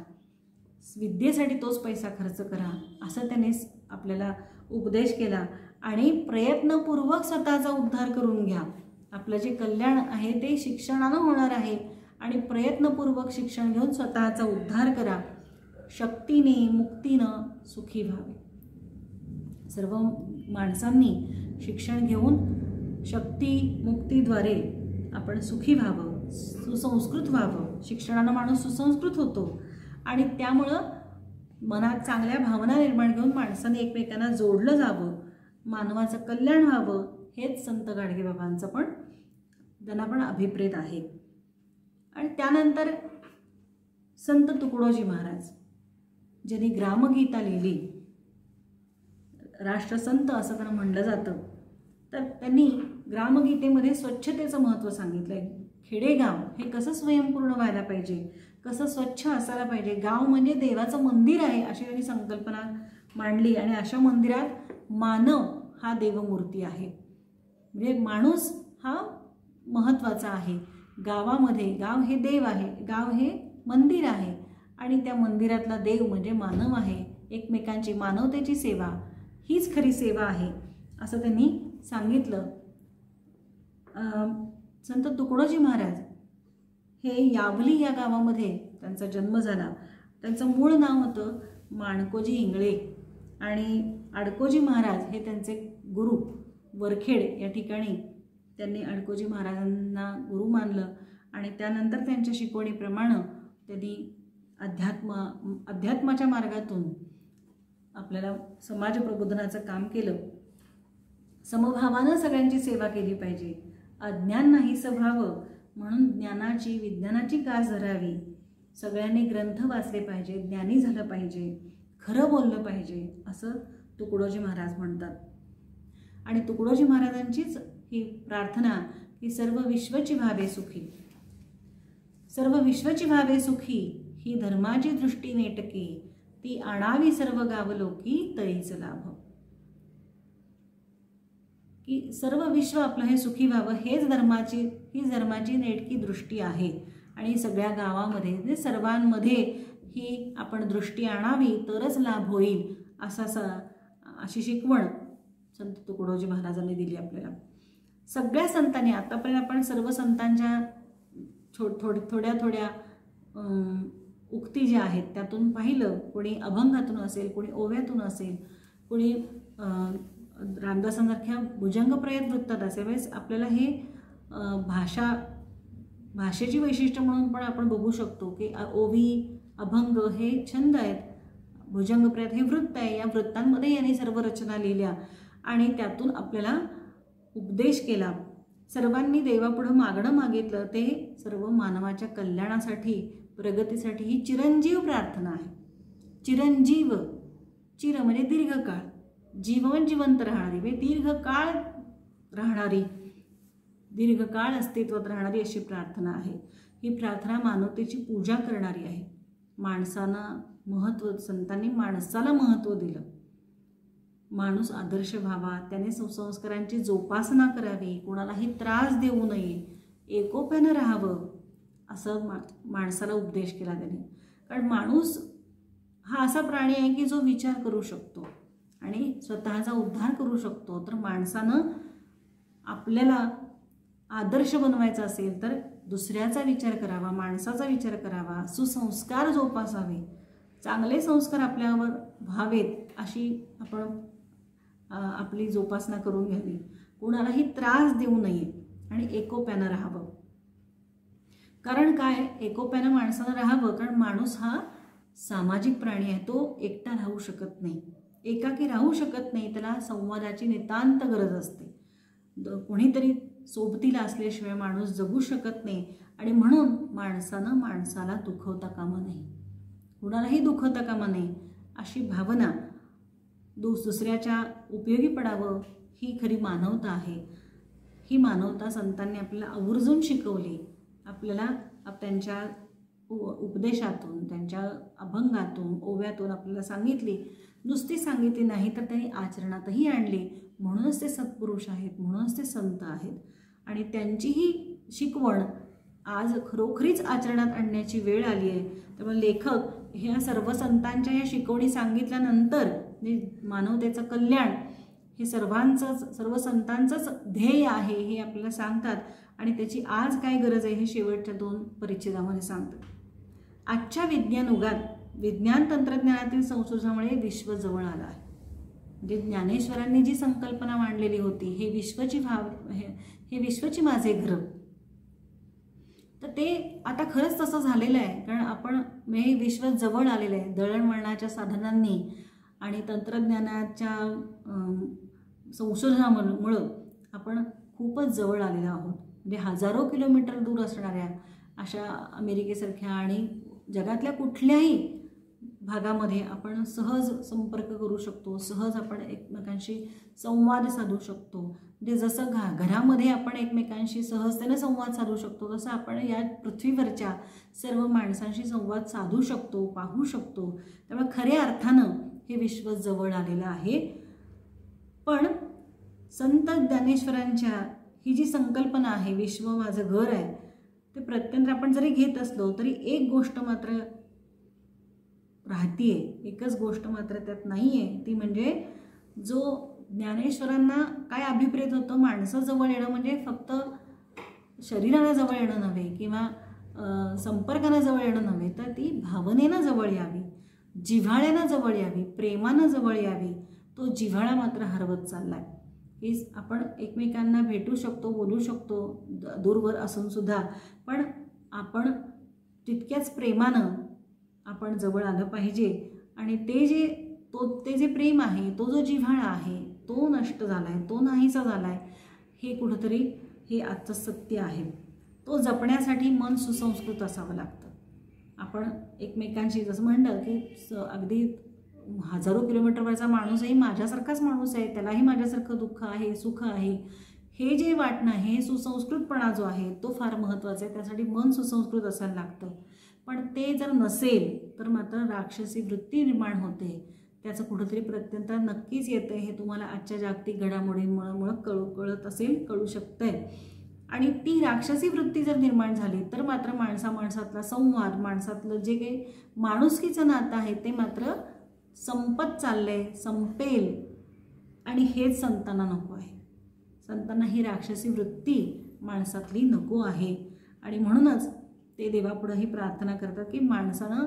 विद्येसाठी तोच पैसा खर्च करा असं त्यांनी आपल्याला उपदेश केला. आणि प्रयत्नपूर्वक स्वतःचा उद्धार करून घ्या. आपलं जे कल्याण आहे ते शिक्षणानं होणार आहे आणि प्रयत्नपूर्वक शिक्षण घेऊन स्वतःचा उद्धार करा, शक्तीने मुक्तीनं सुखी व्हावे. सर्व माणसांनी शिक्षण घेऊन शक्ती मुक्तीद्वारे आपण सुखी व्हावं, सुसंस्कृत व्हावं. शिक्षणानं माणूस सुसंस्कृत होतो आणि त्यामुळं मनात चांगल्या भावना निर्माण घेऊन माणसाने एकमेकांना जोडलं जावं, मानवाचं कल्याण व्हावं. हेच संत गाडगेबाबांचं पण त्यांना पण अभिप्रेत आहे. आणि त्यानंतर संत तुकडोजी महाराज ज्यांनी ग्रामगीता लिहिली, राष्ट्रसंत असं त्यांना म्हणलं जातं, तर त्यांनी ग्रामगीतेमध्ये स्वच्छतेचं महत्त्व सांगितलं आहे. खेडेगाव हे कसं स्वयंपूर्ण व्हायला पाहिजे, कसं स्वच्छ असायला पाहिजे. गाव म्हणजे देवाचं मंदिर आहे अशी त्यांनी संकल्पना मांडली आणि अशा मंदिरात मानव हा देवमूर्ती आहे. म्हणजे माणूस हा महत्त्वाचा आहे गावामध्ये. गाव हे देव आहे, गाव हे मंदिर आहे आणि त्या मंदिरातला देव म्हणजे मानव आहे. एकमेकांची मानवतेची सेवा हीच खरी सेवा आहे असं त्यांनी सांगितलं. संत तुकडोजी महाराज हे यावली या गावामध्ये त्यांचा जन्म झाला. त्यांचं मूळ नाव होतं माणकोजी इंगळे आणि अडकोजी महाराज हे त्यांचे गुरु. वरखेड या ठिकाणी त्यांनी अडकोजी महाराजांना गुरु मानलं आणि त्यानंतर त्यांच्या शिकवणीप्रमाणे त्यांनी अध्यात्माच्या मार्गातून आपल्याला समाज प्रबोधनाचं काम केलं. समभावानं सगळ्यांची सेवा केली पाहिजे, अज्ञान नाही स्वभाव, म्हणून ज्ञानाची विज्ञानाची कास धरावी. सगळ्यांनी ग्रंथ वाचले पाहिजे, ज्ञानी झालं पाहिजे, खरं बोललं पाहिजे असं तुकडोजी महाराज म्हणतात. आणि तुकडोजी महाराजांचीच ही प्रार्थना की सर्व विश्वची व्हावे सुखी, सर्व विश्वची व्हावे सुखी, ही धर्माची दृष्टी नेटकी, ती आणावी सर्व गावलोकी तैच लाभ. की सर्व विश्व आपलं हे सुखी व्हावं हीच धर्माची नेटकी दृष्टी आहे आणि सगळ्या गावामध्ये म्हणजे सर्वांमध्ये ही आपण दृष्टी आणावी तरच लाभ होईल अशी शिकवण संत तुकडोजी महाराजांनी दिली आपल्याला. सगळ्या संतांनी आतापर्यंत आपण सर्व संतांच्या थोड्या उक्ती ज्या आहेत त्यातून पाहिलं. कोणी अभंगातून असेल, कोणी ओव्यातून असेल, कोणी रामदासांसारख्या भुजंगप्रयत वृत्तात असेल. वेळेस आपल्याला हे भाषेची वैशिष्ट्य म्हणून पण आपण बघू शकतो की ओवी, अभंग हे छंद आहेत, भुजंगप्रयत हे वृत्त आहे. या वृत्तांमध्ये यांनी सर्व रचना लिहिल्या आणि त्यातून आपल्याला उपदेश केला. सर्वांनी देवापुढं मागणं मागितलं ते सर्व मानवाच्या कल्याणासाठी, प्रगतीसाठी ही चिरंजीव प्रार्थना आहे. चिरंजीव चिर म्हणजे दीर्घकाळ, जीवन जिवंत राहणारी म्हणजे दीर्घकाळ राहणारी, दीर्घकाळ अस्तित्वात राहणारी अशी प्रार्थना आहे. ही प्रार्थना मानवतेची पूजा करणारी आहे. माणसांना महत्त्व, संतांनी माणसाला महत्त्व दिलं. माणूस आदर्श व्हावा, त्याने सुसंस्कारांची जोपासना करावी, कोणालाही त्रास देऊ नये, एकोप्यानं राहावं, असं माणसाला उपदेश केला त्याने. कारण माणूस हा असा प्राणी आहे की जो विचार करू शकतो आणि स्वतःचा उद्धार करू शकतो. तर माणसानं आपल्याला आदर्श बनवायचा असेल तर दुसऱ्याचा विचार करावा, माणसाचा विचार करावा, सुसंस्कार जोपासावे, चांगले संस्कार आपल्यावर व्हावेत अशी आपण आपली जोपासना करून घ्यावी, कोणालाही त्रास देऊ नये आणि एकोप्यानं राहावं. कारण काय, एकोप्यानं माणसानं राहावं, कारण माणूस हा सामाजिक प्राणी आहे. तो एकटा राहू शकत नाही, एकाकी राहू शकत नाही. त्याला संवादाची नितांत गरज असते. कोणीतरी सोबतीला असल्याशिवाय माणूस जगू शकत नाही. आणि म्हणून माणसानं माणसाला दुखवता कामा नये, कुणालाही दुखवता कामा नये अशी भावना, दुसऱ्याच्या उपयोगी पडावं, ही खरी मानवता आहे. ही मानवता संतांनी आपल्याला आवर्जून शिकवली. आपल्याला त्यांच्या उपदेशातून, त्यांच्या अभंगातून, ओव्यातून आपल्याला सांगितली. नुसती सांगितली नाही तर त्यांनी आचरणातही आणली. म्हणूनच ते सत्पुरुष आहेत, म्हणूनच ते संत आहेत. आणि त्यांची ही शिकवण आज खरोखरीच आचरणात आणण्याची वेळ आली आहे. त्यामुळे लेखक ह्या सर्व संतांच्या या शिकवणी सांगितल्यानंतर मानवतेचं कल्याण हे सर्व संतांचंच ध्येय आहे हे आपल्याला सांगतात. आणि त्याची आज काय गरज आहे हे शेवटच्या 2 परिच्छेदामध्ये सांगतात. आजच्या विज्ञान युगात विज्ञान तंत्रज्ञानातील संशोधनामुळे विश्व जवळ आलं आहे. म्हणजे ज्ञानेश्वरांनी जी संकल्पना मांडलेली होती, हे विश्वची माझे घर, तर ते आता खरंच तसं झालेलं आहे. कारण हे विश्व जवळ आलेलं आहे. दळणवळणाच्या साधनांनी आणि तंत्रज्ञानाच्या संशोधनामुळं आपण खूपच जवळ आलेलो आहोत. म्हणजे हजारो किलोमीटर दूर असणाऱ्या अशा अमेरिकेसारख्या आणि जगातल्या कुठल्याही भागामध्ये आपण सहज संपर्क करू शकतो, सहज आपण एकमेकांशी संवाद साधू शकतो. म्हणजे जसं घरामध्ये आपण एकमेकांशी सहजतेने संवाद साधू शकतो, तसं आपण या पृथ्वीवरच्या सर्व माणसांशी संवाद साधू शकतो, पाहू शकतो. त्यामुळे खऱ्या अर्थानं हे विश्व जवळ आलेलं आहे. पण संत ज्ञानेश्वरांच्या ही जी संकल्पना आहे, विश्व माझं घर आहे, ते प्रत्यंतर आपण जरी घेत असलो तरी एक गोष्ट मात्र राहतीये, एकच गोष्ट मात्र त्यात नाही आहे. ती म्हणजे जो ज्ञानेश्वरांना काय अभिप्रेत होतं, माणसं जवळ येणं म्हणजे फक्त शरीराला जवळ येणं नव्हे किंवा संपर्कानं जवळ येणं नव्हे, तर ती भावनेनं जवळ यावी, जिव्हाळ्यानं जवळ यावी, प्रेमानं जवळ यावी. तो जिव्हाळा मात्र हरवत चालला आहे. की आपण एकमेकांना भेटू शकतो, बोलू शकतो दूरवर असून सुद्धा, पण आपण तितक्याच प्रेमानं आपण जवळ आलं पाहिजे. आणि ते जे प्रेम आहे, तो जो जिव्हाळा आहे, तो नष्ट झाला आहे, तो नाहीसा झाला आहे. हे कुठंतरी हे आजचं सत्य आहे. तो जपण्यासाठी मन सुसंस्कृत असावं लागतं. आपण एकमेकांशी जसं म्हणलं की अगदी हजारो किलोमीटरवरचा माणूसही माझ्यासारखाच माणूस आहे, त्यालाही माझ्यासारखं दुःख आहे, सुख आहे, हे जे वाटणं आहे, हे सुसंस्कृतपणा जो आहे तो फार महत्त्वाचा आहे. त्यासाठी मन सुसंस्कृत असायला लागतं. पण ते जर नसेल तर मात्र राक्षसी वृत्ती निर्माण होते. त्याचं कुठंतरी प्रत्यंतर नक्कीच येतं. हे तुम्हाला आजच्या जागतिक घडामोडींमुळे कळू शकतंय. आणि ती राक्षसी वृत्ती जर निर्माण झाली तर मात्र माणसातला संवाद, माणसातलं जे काही माणुसकीचं नातं आहे ते मात्र संपत चाललंय, संपेल. आणि हेच संतांना नको आहे. संतांना ही राक्षसी वृत्ती माणसातली नको आहे. आणि म्हणूनच ते देवापुढे ही प्रार्थना करतात की माणसानं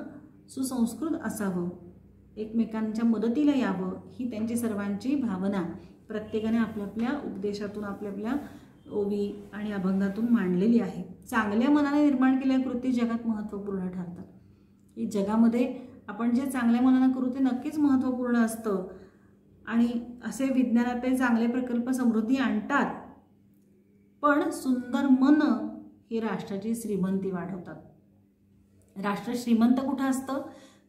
सुसंस्कृत असावं, एकमेकांच्या मदतीला यावं, ही त्यांची सर्वांची भावना प्रत्येकाने आपल्या उपदेशातून, आपल्या ओवी आणि अभंगातून मांडलेली आहे. चांगल्या मनाने निर्माण केलेल्या कृती जगात महत्त्वपूर्ण ठरतात. की जगामध्ये आपण जे चांगल्या मनानं करू ते नक्कीच महत्त्वपूर्ण असतं. आणि असे विज्ञानातले चांगले प्रकल्प समृद्धी आणतात. पण सुंदर मन हे राष्ट्राची श्रीमंती वाढवतात. राष्ट्र श्रीमंत कुठं असतं,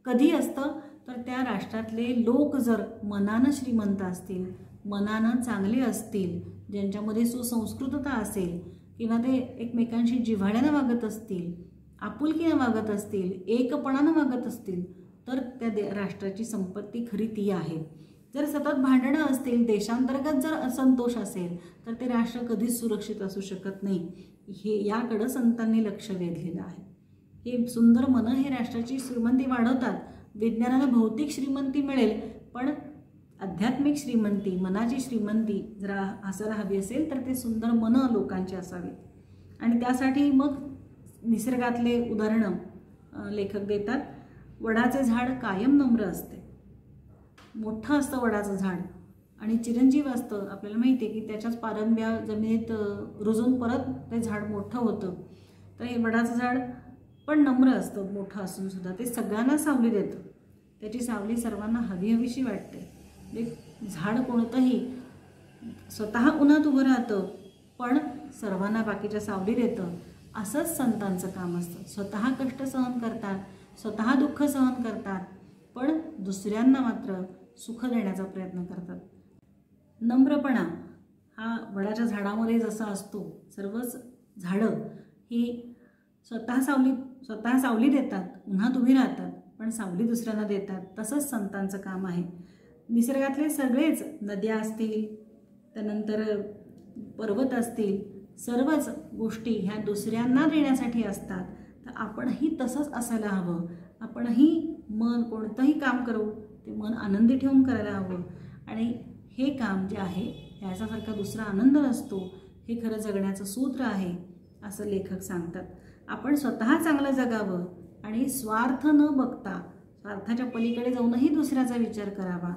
कधी असतं, तर त्या राष्ट्रातले लोक जर मनानं श्रीमंत असतील, मनानं चांगले असतील, ज्यांच्यामध्ये सुसंस्कृतता असेल किंवा ते एकमेकांशी जिव्हाळ्यानं वागत असतील, आपुलकीनं वागत असतील, एकपणानं वागत असतील, तर त्या राष्ट्राची संपत्ती खरी ती आहे. जर सतत भांडणं असतील, देशांतर्गत जर असंतोष असेल, तर ते राष्ट्र कधीच सुरक्षित असू शकत नाही. याकडं संतांनी लक्ष वेधलेलं आहे. हे सुंदर मनं हे राष्ट्राची श्रीमंती वाढवतात. विज्ञानाला भौतिक श्रीमंती मिळेल, पण आध्यात्मिक श्रीमंती, मनाची श्रीमंती जर असायला हवी असेल तर ते सुंदर मनं लोकांची असावीत. आणि त्यासाठी मग निसर्गातले उदाहरणं लेखक देतात. वडाचे झाड कायम नम्र असते. मोठं असतं वडाचं झाड आणि चिरंजीव असतं. आपल्याला माहिती आहे की त्याच्याच पारंब्या जमिनीत रुजून परत ते झाड मोठं होतं. तर हे वडाचं झाड पण नम्र असतं. मोठं असून सुद्धा ते सगळ्यांना सावली देतं. त्याची सावली सर्वांना हवीशी वाटते. म्हणजे झाड कोणतंही स्वतः उन्हात उभं राहतं, पण सर्वांना बाकीच्या सावली देतं. असंच संतांचं काम असतं. स्वतः कष्ट सहन करतात, स्वतः दुःख सहन करतात, पण दुसऱ्यांना मात्र सुख देण्याचा प्रयत्न करतात. नम्रपणा हा वडाच्या झाडामध्ये जसा असतो, सर्वच झाडं ही स्वतः सावली देतात, उन्हात उभी राहतात, पण सावली दुसऱ्यांना देतात. तसंच संतांचं काम आहे. निसर्गातले सगळेच नद्या असतील, त्यानंतर पर्वत असतील, सर्वच गोष्टी ह्या दुसऱ्यांना देण्यासाठी असतात. तर आपणही तसंच असायला हवं. आपणही मन कोणतंही काम करू ते मन आनंदी ठेवून करायला हवं. आणि हे काम जे आहे याच्यासारखा दुसरा आनंद नसतो. हे खरं जगण्याचं सूत्र आहे असं लेखक सांगतात. आपण स्वतः चांगलं जगावं आणि स्वार्थ न बघता स्वार्थाच्या पलीकडे जाऊनही दुसऱ्याचा विचार करावा.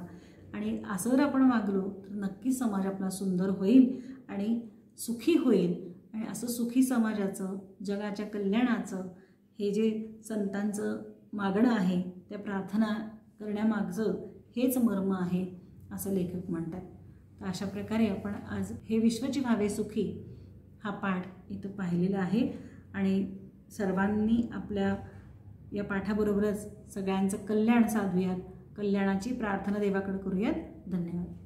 आणि असं जर आपण वागलो तर नक्कीच समाज आपला सुंदर होईल आणि सुखी होईल. आणि असं सुखी समाजाचं, जगाच्या कल्याणाचं हे जे संतांचं मागणं आहे, त्या प्रार्थना करण्यामागचं हेच मर्म आहे असं लेखक म्हणतात. तर अशा प्रकारे आपण आज हे विश्वची व्हावे सुखी हा पाठ इथं पाहिलेला आहे. आणि सर्वांनी आपल्या या पाठाबरोबरच सगळ्यांचं कल्याण साधूयात, कल्याणाची प्रार्थना देवाकडे करूयात. धन्यवाद.